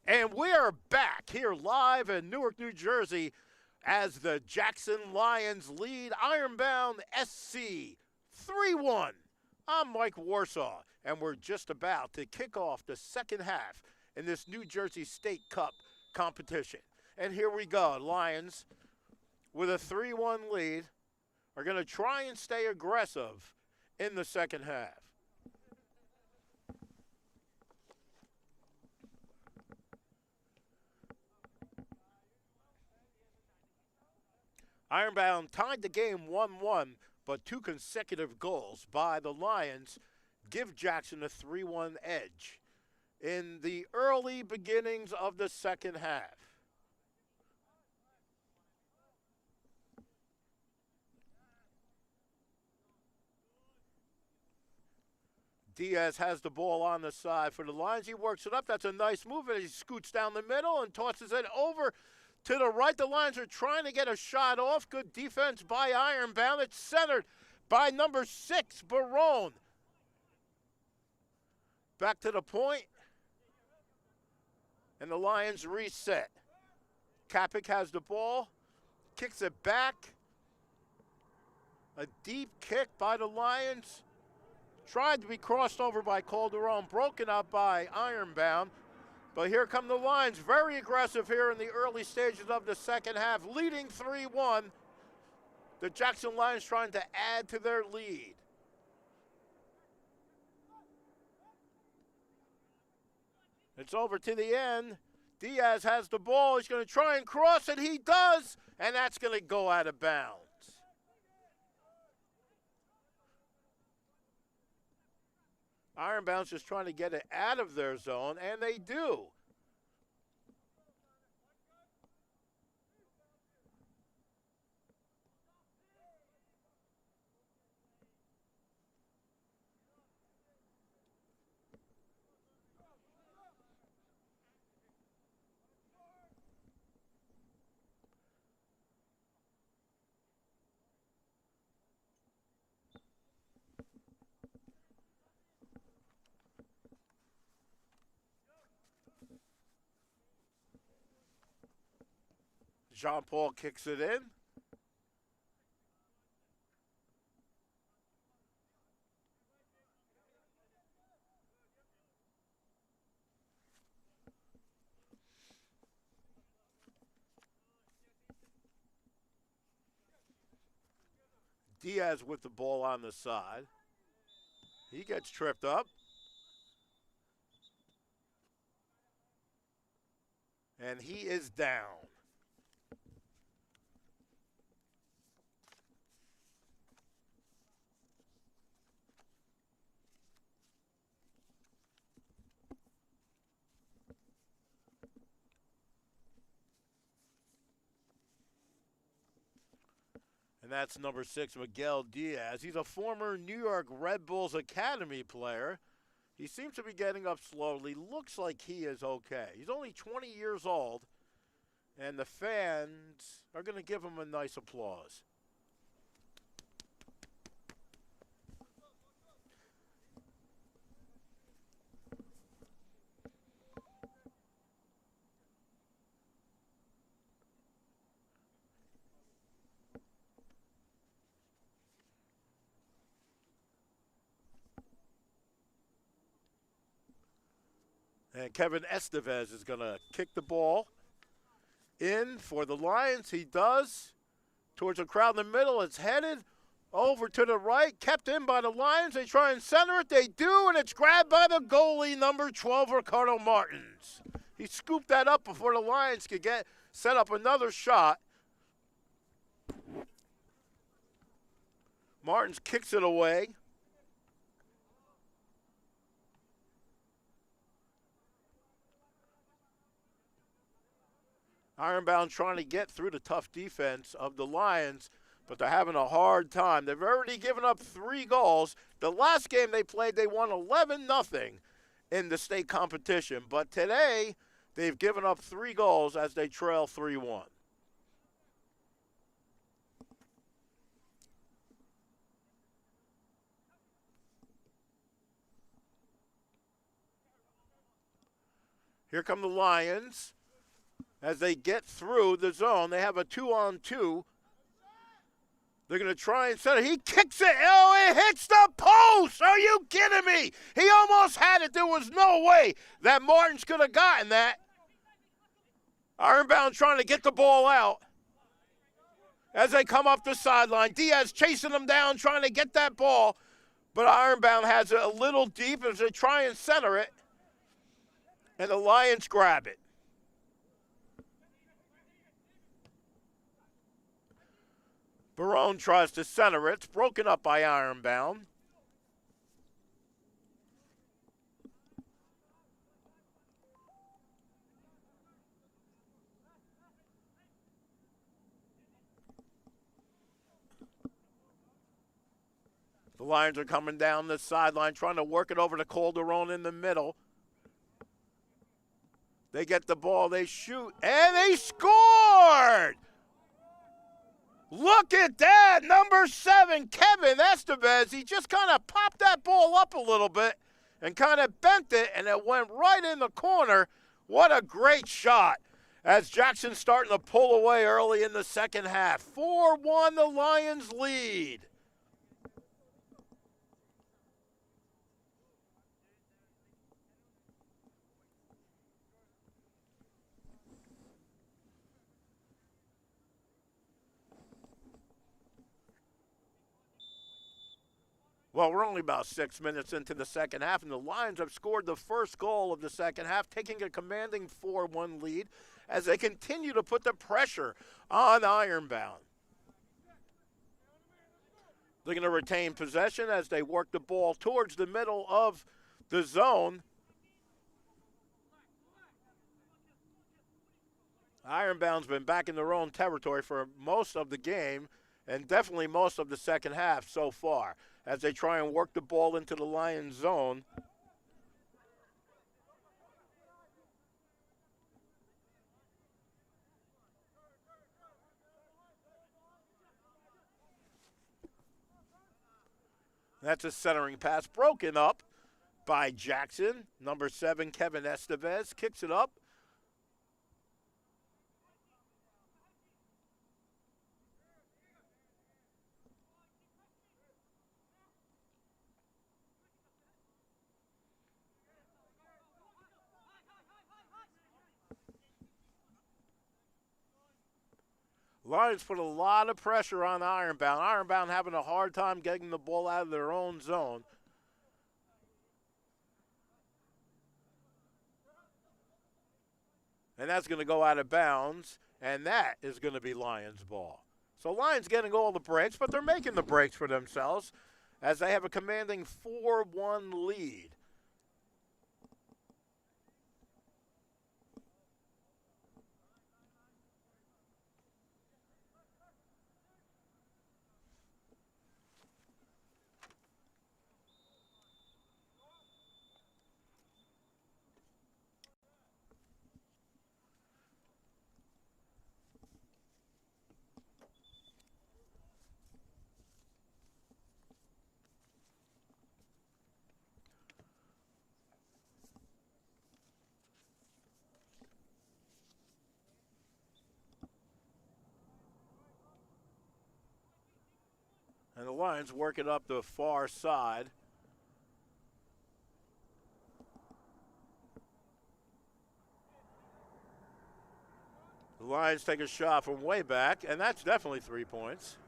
And we are back here live in Newark, New Jersey as the Jackson Lions lead Ironbound SC 3-1. I'm Mike Warsaw, and we're just about to kick off the second half in this New Jersey State Cup competition. And here we go. Lions, with a 3-1 lead, are going to try and stay aggressive in the second half. Ironbound tied the game 1-1, but two consecutive goals by the Lions give Jackson a 3-1 edge in the early beginnings of the second half. Diaz has the ball on the side for the Lions. He works it up. That's a nice move, and he scoots down the middle and tosses it over to the right. The Lions are trying to get a shot off. Good defense by Ironbound. It's centered by number 6, Barone. Back to the point, and the Lions reset. Kapik has the ball, kicks it back. A deep kick by the Lions. Tried to be crossed over by Calderon, broken up by Ironbound. But here come the Lions, very aggressive here in the early stages of the second half, leading 3-1. The Jackson Lions trying to add to their lead. It's over to the end. Diaz has the ball. He's going to try and cross it. He does, and that's going to go out of bounds. Ironbound's just trying to get it out of their zone, and they do. Jean-Paul kicks it in. Diaz with the ball on the side. He gets tripped up. And he is down. And that's number 6, Miguel Diaz. He's a former New York Red Bulls Academy player. He seems to be getting up slowly. Looks like he is okay. He's only 20 years old, and the fans are going to give him a nice applause. And Kevin Estevez is going to kick the ball in for the Lions. He does. Towards the crowd in the middle. It's headed over to the right. Kept in by the Lions. They try and center it. They do, and it's grabbed by the goalie, number 12, Ricardo Martins. He scooped that up before the Lions could set up another shot. Martins kicks it away. Ironbound trying to get through the tough defense of the Lions, but they're having a hard time. They've already given up 3 goals. The last game they played, they won 11-0 in the state competition. But today, they've given up 3 goals as they trail 3-1. Here come the Lions. As they get through the zone, they have a 2-on-2. They're going to try and set it. He kicks it. Oh, it hits the post. Are you kidding me? He almost had it. There was no way that Martins could have gotten that. Ironbound trying to get the ball out. As they come up the sideline, Diaz chasing them down, trying to get that ball. But Ironbound has it a little deep as they try and center it. And the Lions grab it. Barone tries to center it. It's broken up by Ironbound. The Lions are coming down the sideline, trying to work it over to Calderon in the middle. They get the ball, they shoot, and they scored! Look at that, number 7, Kevin Estevez. He just kind of popped that ball up a little bit and kind of bent it, and it went right in the corner. What a great shot as Jackson's starting to pull away early in the second half. 4-1, the Lions lead. Well, we're only about 6 minutes into the second half, and the Lions have scored the first goal of the second half, taking a commanding 4-1 lead as they continue to put the pressure on Ironbound. They're going to retain possession as they work the ball towards the middle of the zone. Ironbound's been back in their own territory for most of the game and definitely most of the second half so far, as they try and work the ball into the Lions zone. That's a centering pass broken up by Jackson. Number 7, Kevin Estevez, kicks it up. Lions put a lot of pressure on Ironbound. Ironbound having a hard time getting the ball out of their own zone. And that's going to go out of bounds, and that is going to be Lions ball. So Lions getting all the breaks, but they're making the breaks for themselves as they have a commanding 4-1 lead. And the Lions work it up the far side. The Lions take a shot from way back, and that's definitely 3 points.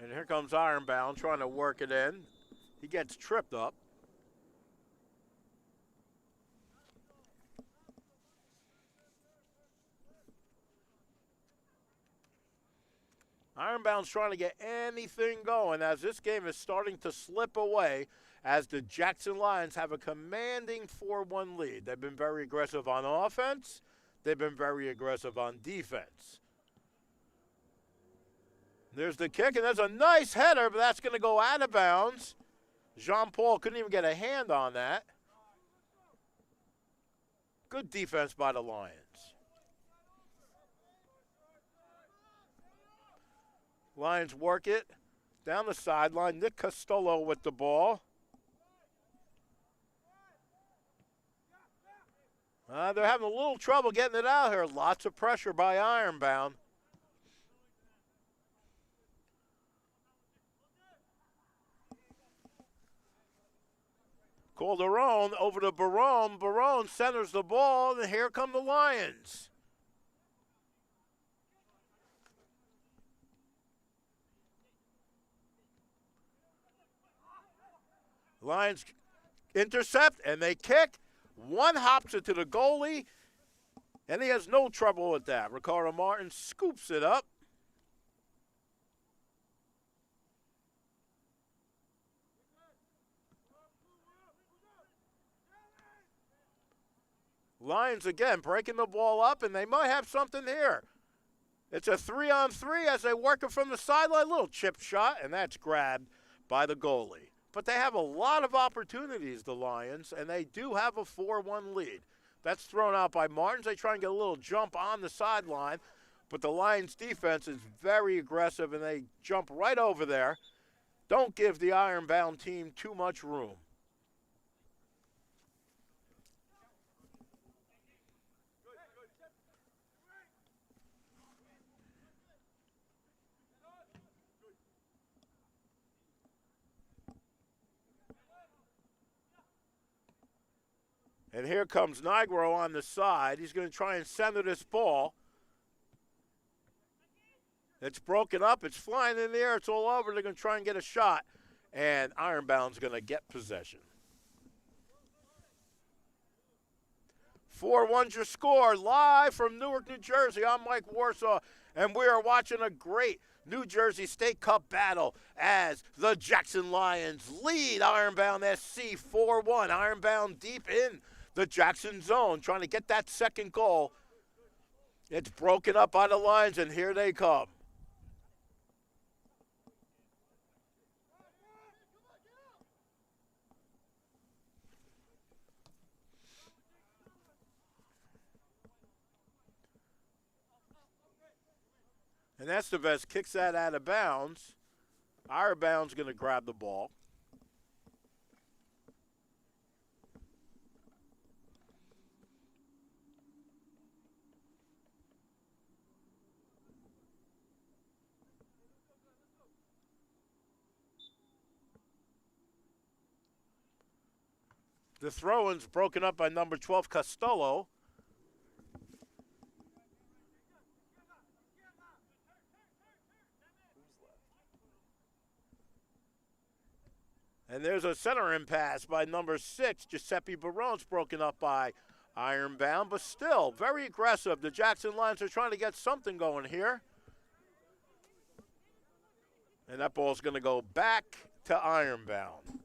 And here comes Ironbound trying to work it in. He gets tripped up. Ironbound's trying to get anything going as this game is starting to slip away as the Jackson Lions have a commanding 4-1 lead. They've been very aggressive on offense. They've been very aggressive on defense. There's the kick, and there's a nice header, but that's going to go out of bounds. Jean-Paul couldn't even get a hand on that. Good defense by the Lions. Lions work it down the sideline. Nick Costello with the ball. They're having a little trouble getting it out here. Lots of pressure by Ironbound. Calderon over to Barone. Barone centers the ball, and here come the Lions. Lions intercept, and they kick. One hops it to the goalie, and he has no trouble with that. Ricardo Martin scoops it up. Lions again breaking the ball up, and they might have something here. It's a 3-on-3 as they work it from the sideline. Little chip shot, and that's grabbed by the goalie. But they have a lot of opportunities, the Lions, and they do have a 4-1 lead. That's thrown out by Martins. They try and get a little jump on the sideline, but the Lions' defense is very aggressive, and they jump right over there. Don't give the Ironbound team too much room. And here comes Nigro on the side. He's going to try and center this ball. It's broken up. It's flying in the air. It's all over. They're going to try and get a shot. And Ironbound's going to get possession. 4-1's your score. Live from Newark, New Jersey. I'm Mike Warsaw. And we are watching a great New Jersey State Cup battle as the Jackson Lions lead Ironbound SC 4-1. Ironbound deep in the Jackson zone, trying to get that second goal. It's broken up by the Lions, and here they come. And Estevez kicks that out of bounds. Ironbound's going to grab the ball. The throw-in's broken up by number 12, Costello. And there's a center-in pass by number 6, Giuseppe Barone's broken up by Ironbound, but still very aggressive. The Jackson Lions are trying to get something going here. And that ball's going to go back to Ironbound.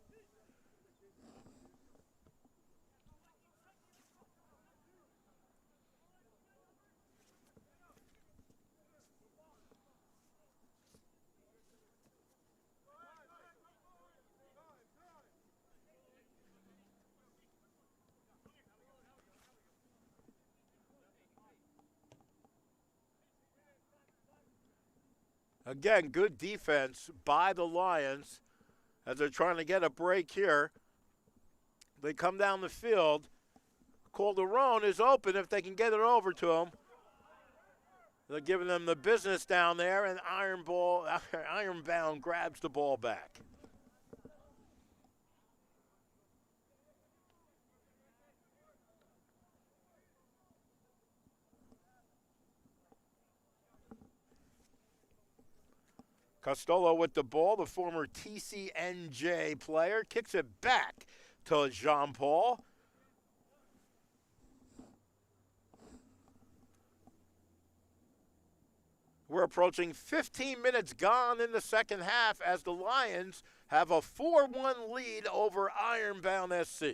Again, good defense by the Lions as they're trying to get a break here. They come down the field. Calderon is open if they can get it over to him. They're giving them the business down there, and Ironbound grabs the ball back. Costello with the ball, the former TCNJ player, kicks it back to Jean-Paul. We're approaching 15 minutes gone in the second half as the Lions have a 4-1 lead over Ironbound SC.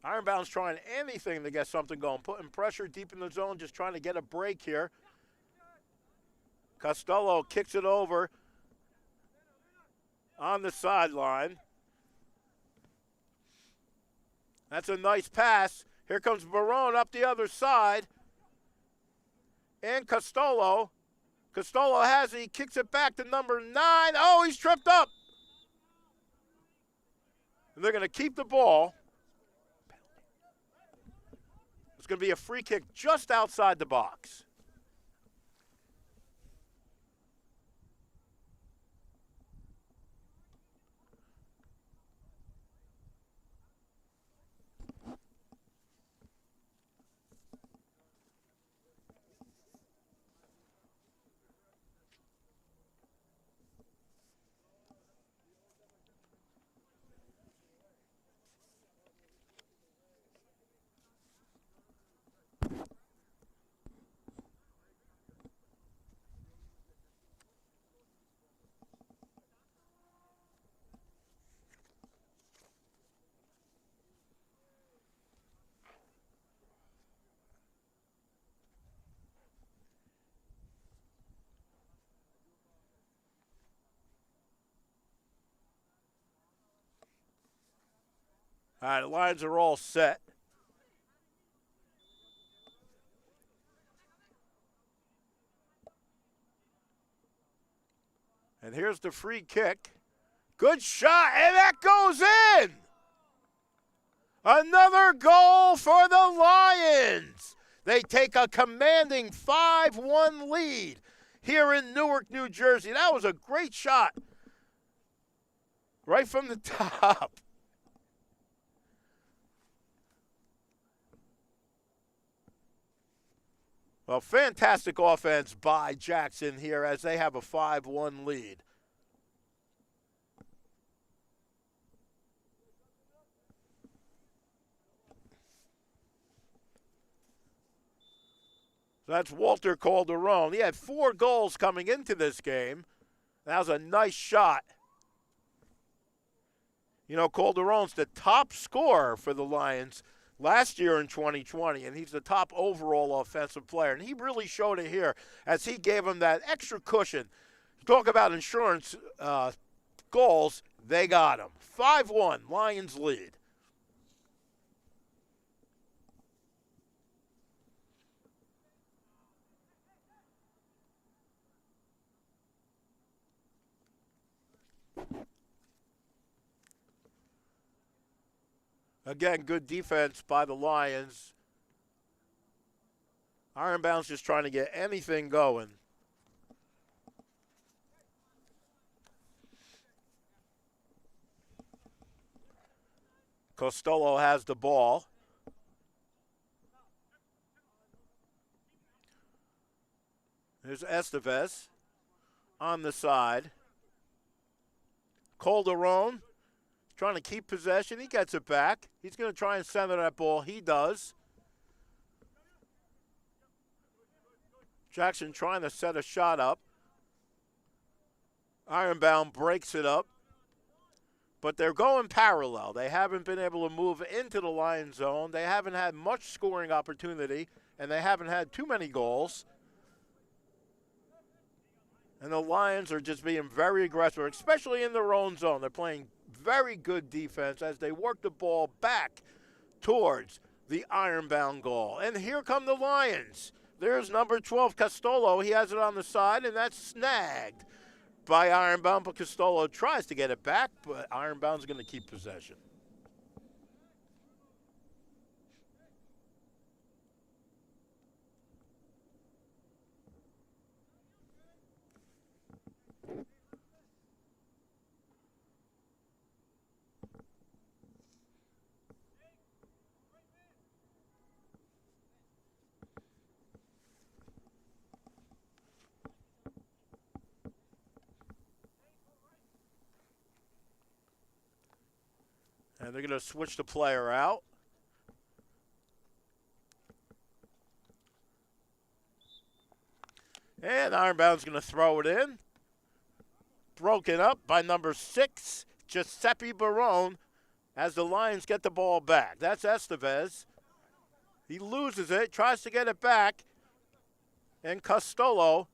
Ironbound's trying anything to get something going, putting pressure deep in the zone, just trying to get a break here. Costello kicks it over on the sideline. That's a nice pass. Here comes Barone up the other side. And Costello. Costello has it. He kicks it back to number 9. Oh, he's tripped up. And they're going to keep the ball. It's going to be a free kick just outside the box. All right, the Lions are all set. And here's the free kick. Good shot, and that goes in! Another goal for the Lions. They take a commanding 5-1 lead here in Newark, New Jersey. That was a great shot right from the top. Well, fantastic offense by Jackson here as they have a 5-1 lead. So that's Walter Calderon. He had 4 goals coming into this game. That was a nice shot. You know, Calderon's the top scorer for the Lions last year in 2020, and he's the top overall offensive player. And he really showed it here as he gave him that extra cushion. Talk about insurance goals, they got him. 5-1, Lions lead. Again, good defense by the Lions. Ironbound's just trying to get anything going. Costello has the ball. There's Estevez on the side. Calderon trying to keep possession. He gets it back. He's going to try and center that ball. He does. Jackson trying to set a shot up. Ironbound breaks it up. But they're going parallel. They haven't been able to move into the Lion zone. They haven't had much scoring opportunity, and they haven't had too many goals. And the Lions are just being very aggressive, especially in their own zone. They're playing very good defense as they work the ball back towards the Ironbound goal. And here come the Lions. There's number 12, Costello. He has it on the side, and that's snagged by Ironbound, but Costello tries to get it back, but Ironbound's going to keep possession. And they're going to switch the player out. And Ironbound's going to throw it in. Broken up by number 6, Giuseppe Barone, as the Lions get the ball back. That's Estevez. He loses it, tries to get it back, and Costolo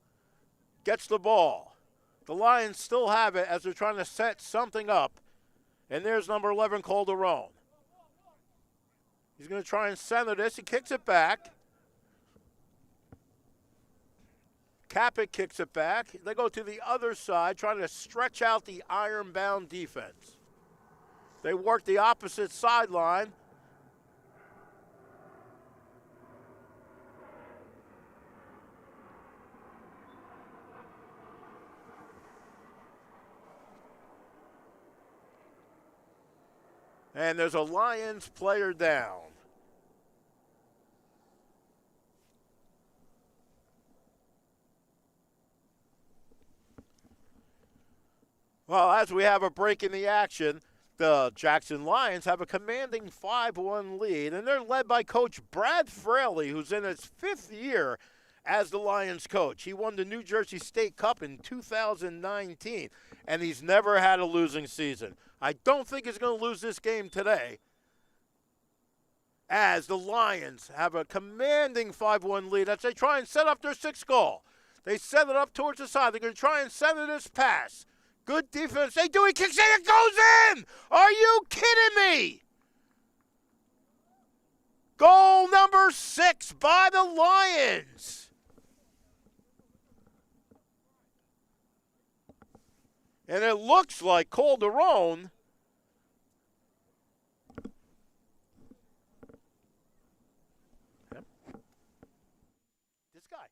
gets the ball. The Lions still have it as they're trying to set something up. And there's number 11, Calderon. He's going to try and center this. He kicks it back. Cappick kicks it back. They go to the other side, trying to stretch out the Ironbound defense. They work the opposite sideline. And there's a Lions player down. Well, as we have a break in the action, the Jackson Lions have a commanding 5-1 lead, and they're led by Coach Brad Fraley, who's in his 5th year as the Lions coach. He won the New Jersey State Cup in 2019, and he's never had a losing season. I don't think he's going to lose this game today, as the Lions have a commanding 5-1 lead as they try and set up their 6th goal. They set it up towards the side. They're going to try and center this pass. Good defense. They do. He kicks it. It goes in. Are you kidding me? Goal number 6 by the Lions. And it looks like Calderon this guy.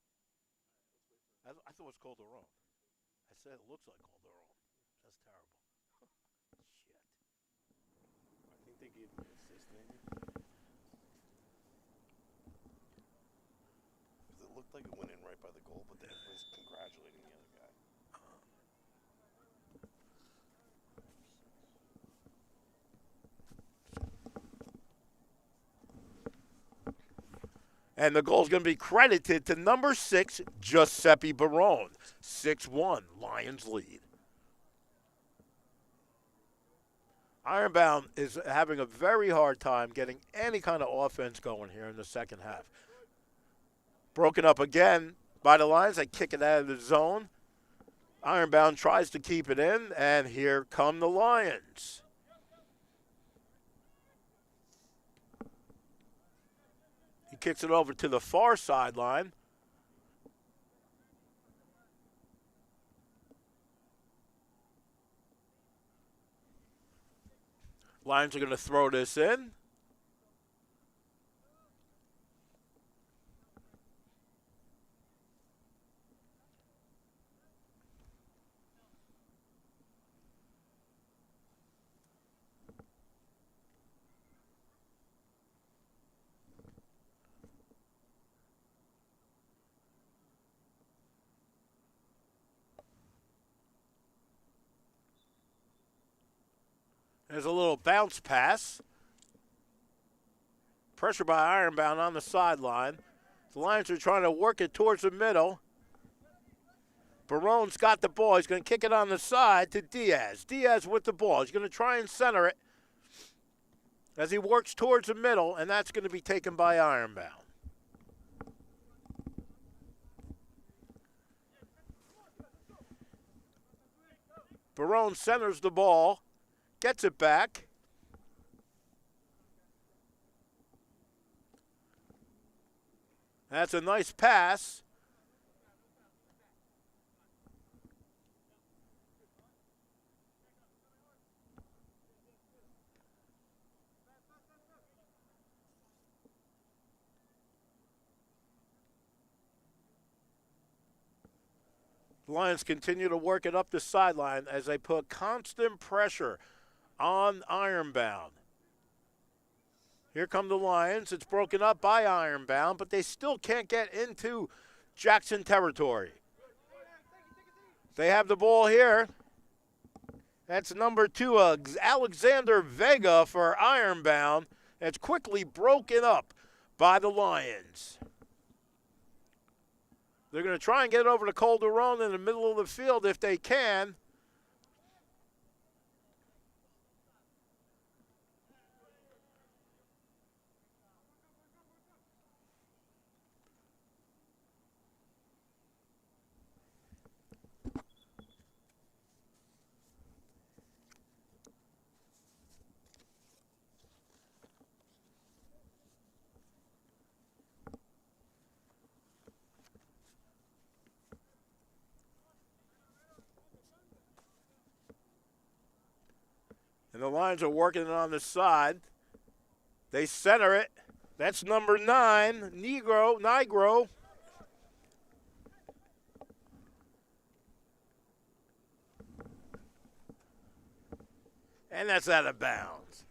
I thought it was Calderon. I said it looks like Calderon. That's terrible. Shit. I think they gave him an assist, maybe. 'Cause it looked like it went in right by the goal, but then was congratulating the other guy. And the goal is going to be credited to number 6, Giuseppe Barone. 6-1, Lions lead. Ironbound is having a very hard time getting any kind of offense going here in the second half. Broken up again by the Lions. They kick it out of the zone. Ironbound tries to keep it in, and here come the Lions. He kicks it over to the far sideline. Lions are going to throw this in. There's a little bounce pass. Pressure by Ironbound on the sideline. The Lions are trying to work it towards the middle. Barone's got the ball. He's going to kick it on the side to Diaz. Diaz with the ball. He's going to try and center it as he works towards the middle, and that's going to be taken by Ironbound. Barone centers the ball. Gets it back. That's a nice pass. The Lions continue to work it up the sideline as they put constant pressure on Ironbound. Here come the Lions. It's broken up by Ironbound, but they still can't get into Jackson territory. They have the ball here. That's number 2, Alexander Vega for Ironbound. It's quickly broken up by the Lions. They're going to try and get it over to Calderon in the middle of the field if they can. And the Lions are working it on the side. They center it. That's number 9, Nigro. And that's out of bounds.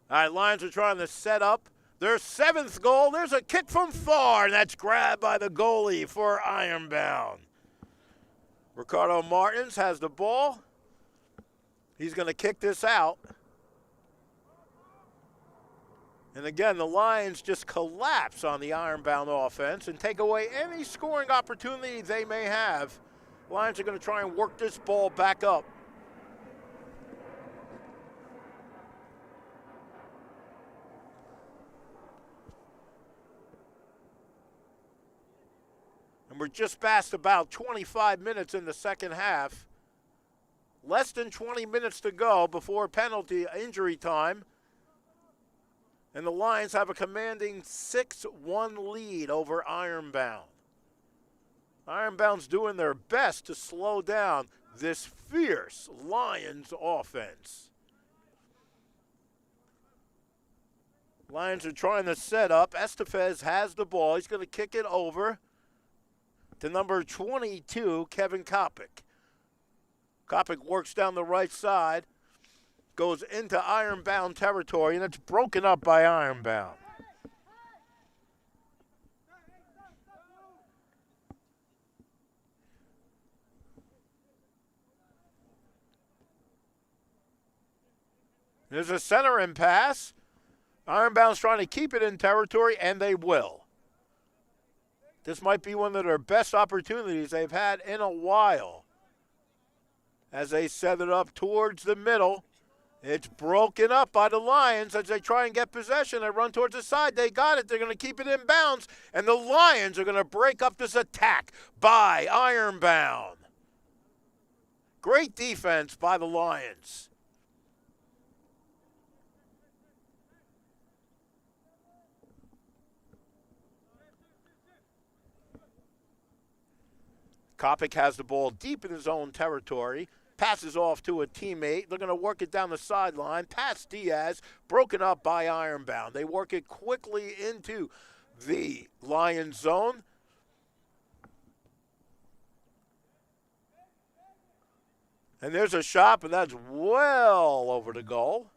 All right, Lions are trying to set up their 7th goal. There's a kick from far, and that's grabbed by the goalie for Ironbound. Ricardo Martins has the ball. He's going to kick this out. And again, the Lions just collapse on the Ironbound offense and take away any scoring opportunity they may have. Lions are going to try and work this ball back up. And we're just past about 25 minutes in the second half. Less than 20 minutes to go before penalty injury time. And the Lions have a commanding 6-1 lead over Ironbound. Ironbound's doing their best to slow down this fierce Lions offense. Lions are trying to set up. Estefez has the ball. He's going to kick it over to number 22, Kevin Kopic. Kopic works down the right side, goes into Ironbound territory, and it's broken up by Ironbound. There's a center-in pass. Ironbound's trying to keep it in territory, and they will. This might be one of their best opportunities they've had in a while. As they set it up towards the middle, it's broken up by the Lions as they try and get possession. They run towards the side. They got it. They're going to keep it in bounds, and the Lions are going to break up this attack by Ironbound. Great defense by the Lions. Kopic has the ball deep in his own territory. Passes off to a teammate. They're going to work it down the sideline. Pass Diaz, broken up by Ironbound. They work it quickly into the Lions zone. And there's a shot, but that's well over the goal.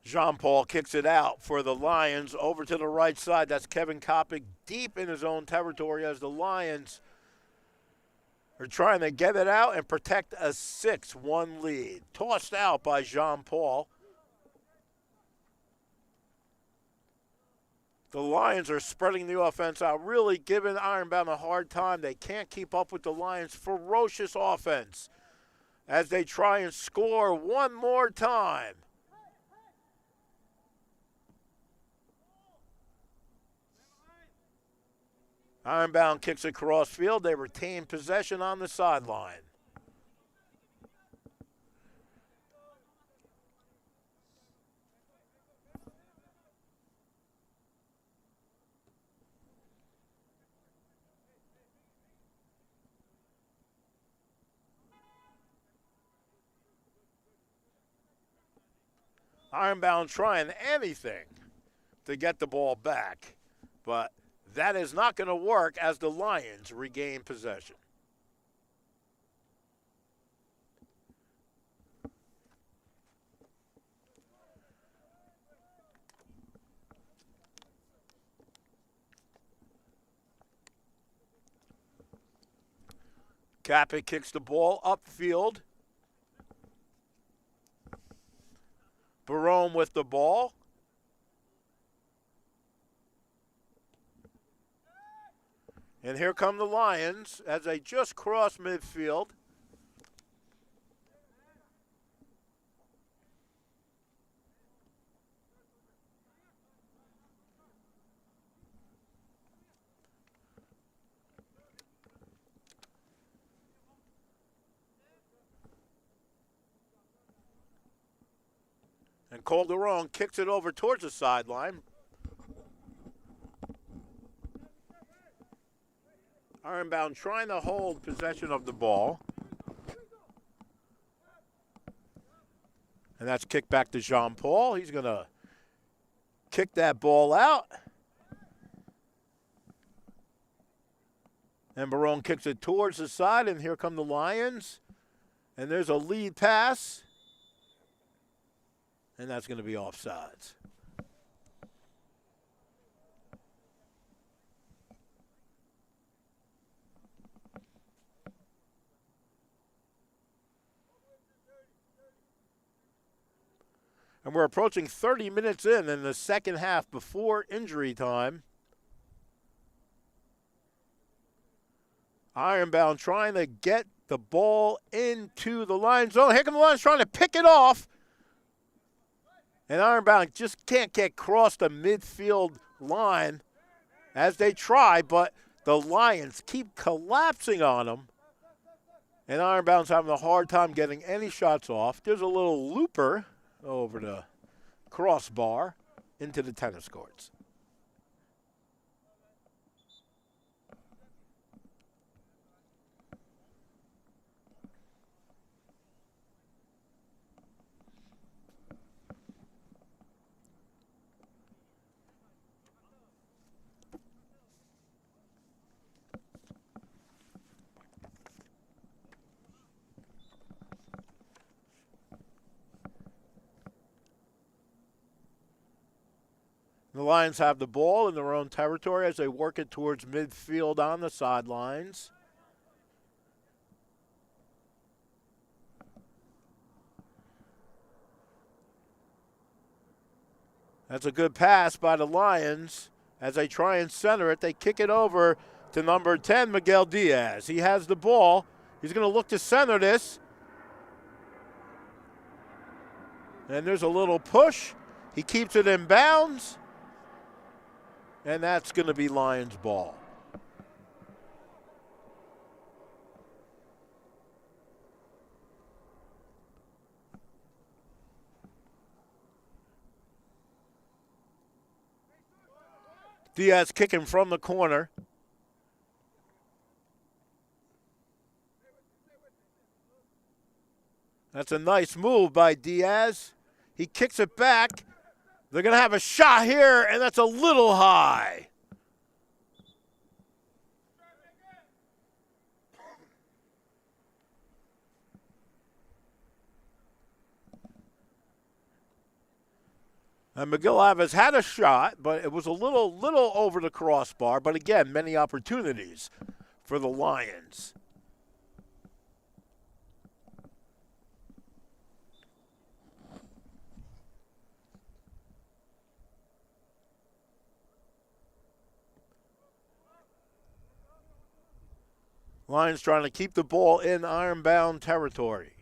Jean-Paul kicks it out for the Lions over to the right side. That's Kevin Kopic deep in his own territory as the Lions are trying to get it out and protect a 6-1 lead. Tossed out by Jean-Paul. The Lions are spreading the offense out, really giving Ironbound a hard time. They can't keep up with the Lions' ferocious offense as they try and score one more time. Ironbound kicks across field. They retain possession on the sideline. Ironbound trying anything to get the ball back, but that is not going to work as the Lions regain possession. Cappick kicks the ball upfield. Barone with the ball. And here come the Lions as they just cross midfield. And Calderon kicks it over towards the sideline. Ironbound trying to hold possession of the ball. And that's kicked back to Jean-Paul. He's going to kick that ball out. And Barone kicks it towards the side, and here come the Lions. And there's a lead pass. And that's going to be offsides. And we're approaching 30 minutes in the second half before injury time. Ironbound trying to get the ball into the Lions zone. Here come the Lions trying to pick it off. And Ironbound just can't get across the midfield line as they try, but the Lions keep collapsing on them. And Ironbound's having a hard time getting any shots off. There's a little looper over the crossbar into the tennis courts. The Lions have the ball in their own territory as they work it towards midfield on the sidelines. That's a good pass by the Lions. As they try and center it, they kick it over to number 10, Miguel Diaz. He has the ball. He's going to look to center this. And there's a little push. He keeps it in bounds. And that's going to be Lions ball. Diaz kicking from the corner. That's a nice move by Diaz. He kicks it back. They're going to have a shot here, and that's a little high. And Miguel Alves had a shot, but it was a little over the crossbar. But again, many opportunities for the Lions. Lions trying to keep the ball in Ironbound territory.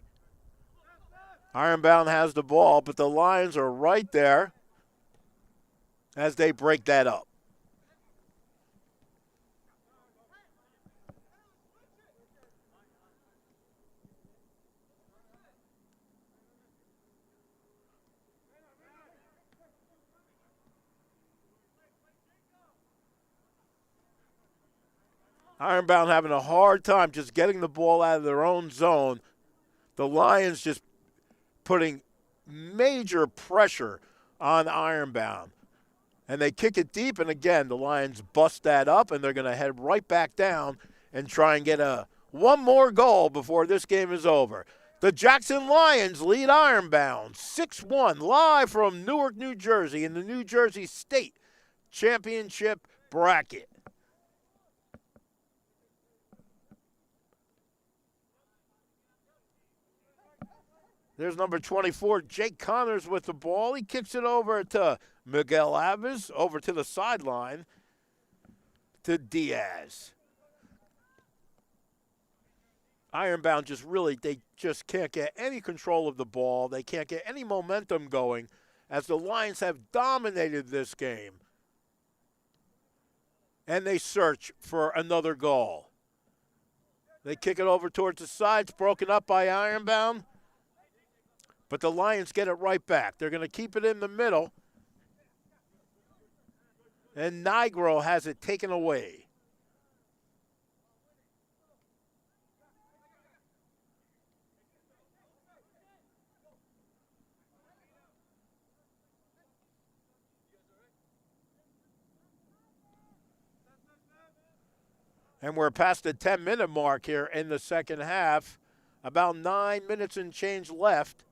Ironbound has the ball, but the Lions are right there as they break that up. Ironbound having a hard time just getting the ball out of their own zone. The Lions just putting major pressure on Ironbound. And they kick it deep, and again, the Lions bust that up, and they're going to head right back down and try and get one more goal before this game is over. The Jackson Lions lead Ironbound 6-1 live from Newark, New Jersey in the New Jersey State Championship bracket. There's number 24, Jake Connors with the ball. He kicks it over to Miguel Alves, over to the sideline to Diaz. Ironbound they just can't get any control of the ball. They can't get any momentum going as the Lions have dominated this game. And they search for another goal. They kick it over towards the sides, broken up by Ironbound. But the Lions get it right back. They're going to keep it in the middle. And Nigro has it taken away. And we're past the 10-minute mark here in the second half. About 9 minutes and change left.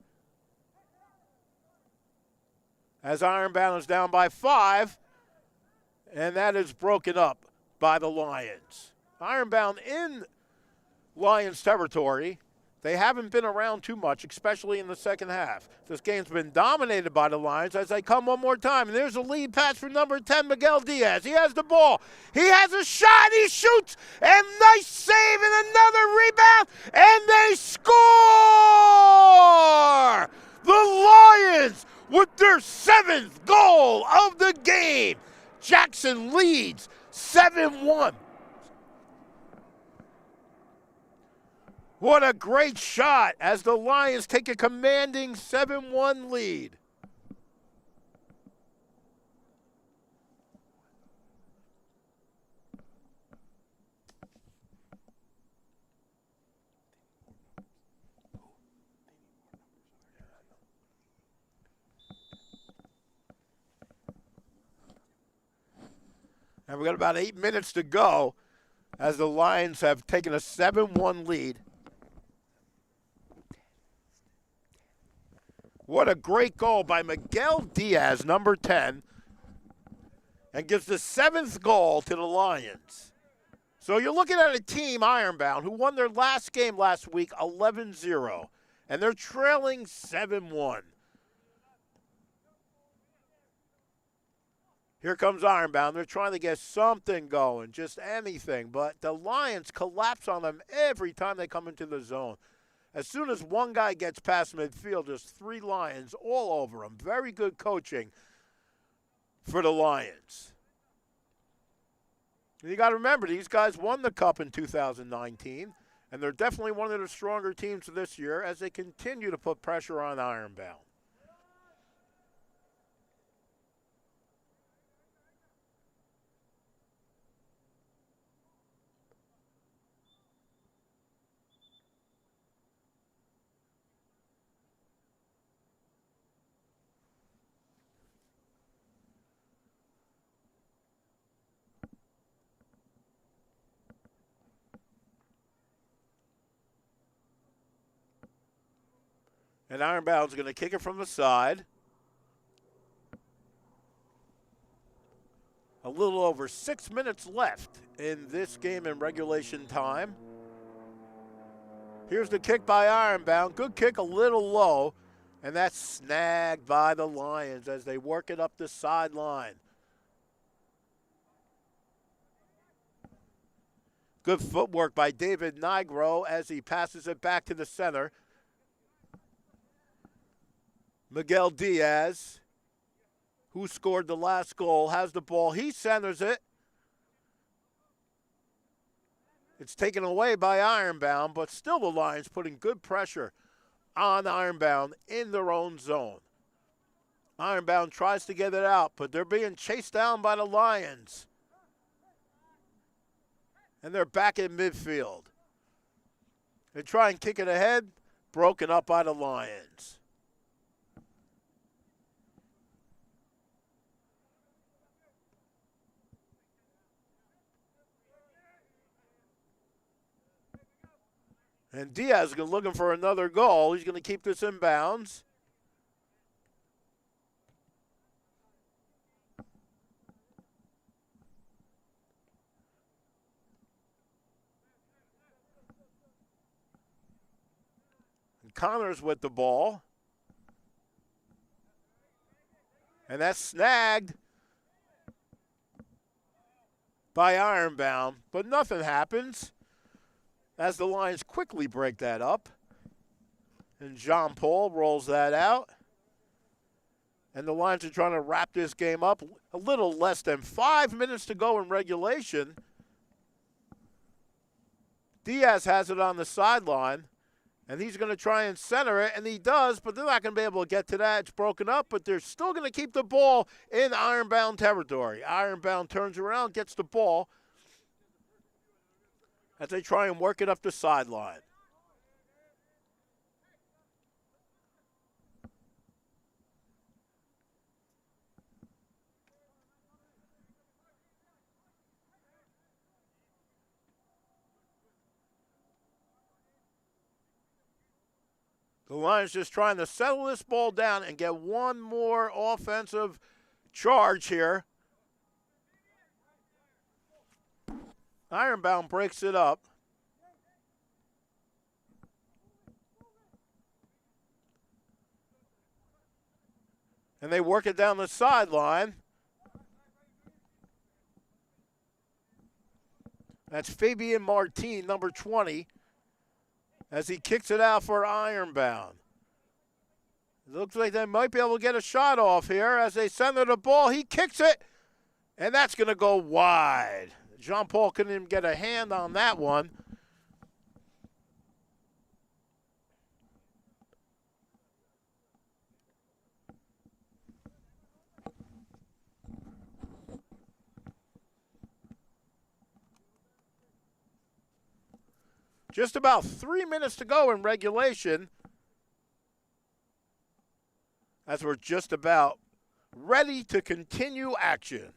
As Ironbound is down by 5. And that is broken up by the Lions. Ironbound in Lions territory. They haven't been around too much, especially in the second half. This game's been dominated by the Lions as they come one more time. And there's a lead pass for number 10, Miguel Diaz. He has the ball. He has a shot. He shoots. And nice save and another rebound. And they score! The Lions with their 7th goal of the game. Jackson leads 7-1. What a great shot as the Lions take a commanding 7-1 lead. And we've got about 8 minutes to go as the Lions have taken a 7-1 lead. What a great goal by Miguel Diaz, number 10, and gives the 7th goal to the Lions. So you're looking at a team, Ironbound, who won their last game last week 11-0, and they're trailing 7-1. Here comes Ironbound. They're trying to get something going, just anything, but the Lions collapse on them every time they come into the zone. As soon as one guy gets past midfield, there's 3 Lions all over him. Very good coaching for the Lions. And you got to remember, these guys won the Cup in 2019, and they're definitely one of the stronger teams this year as they continue to put pressure on Ironbound. And Ironbound's going to kick it from the side. A little over 6 minutes left in this game in regulation time. Here's the kick by Ironbound. Good kick, a little low. And that's snagged by the Lions as they work it up the sideline. Good footwork by David Nigro as he passes it back to the center. Miguel Diaz, who scored the last goal, has the ball. He centers it. It's taken away by Ironbound, but still the Lions putting good pressure on Ironbound in their own zone. Ironbound tries to get it out, but they're being chased down by the Lions. And they're back in midfield. They try and kick it ahead, broken up by the Lions. And Diaz is looking for another goal. He's going to keep this in bounds. And Connors with the ball. And that's snagged by Ironbound, but nothing happens as the Lions quickly break that up. And Jean Paul rolls that out. And the Lions are trying to wrap this game up. A little less than 5 minutes to go in regulation. Diaz has it on the sideline, and he's going to try and center it, and he does, but they're not going to be able to get to that. It's broken up, but they're still going to keep the ball in Ironbound territory. Ironbound turns around, gets the ball as they try and work it up the sideline. The Lions just trying to settle this ball down and get one more offensive charge here. Ironbound breaks it up. And they work it down the sideline. That's Fabian Martin, number 20, as he kicks it out for Ironbound. It looks like they might be able to get a shot off here as they center the ball. He kicks it, and that's going to go wide. Jean Paul couldn't even get a hand on that one. Just about 3 minutes to go in regulation, as we're just about ready to continue action.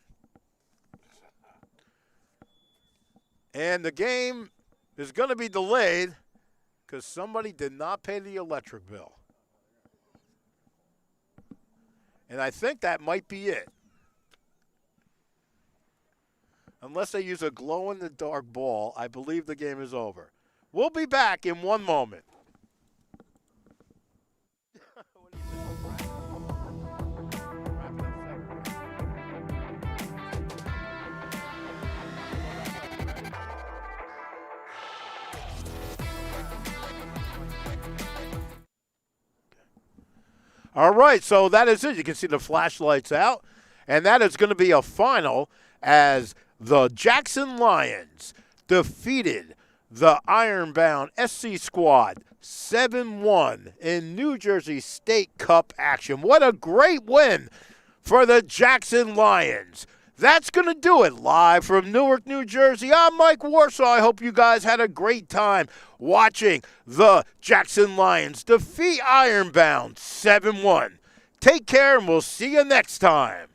And the game is going to be delayed because somebody did not pay the electric bill. And I think that might be it. Unless they use a glow-in-the-dark ball, I believe the game is over. We'll be back in 1 moment. All right, so that is it. You can see the flashlights out, and that is going to be a final as the Jackson Lions defeated the Ironbound SC squad 7-1 in New Jersey State Cup action. What a great win for the Jackson Lions. That's going to do it live from Newark, New Jersey. I'm Mike Warsaw. I hope you guys had a great time watching the Jackson Lions defeat Ironbound 7-1. Take care, and we'll see you next time.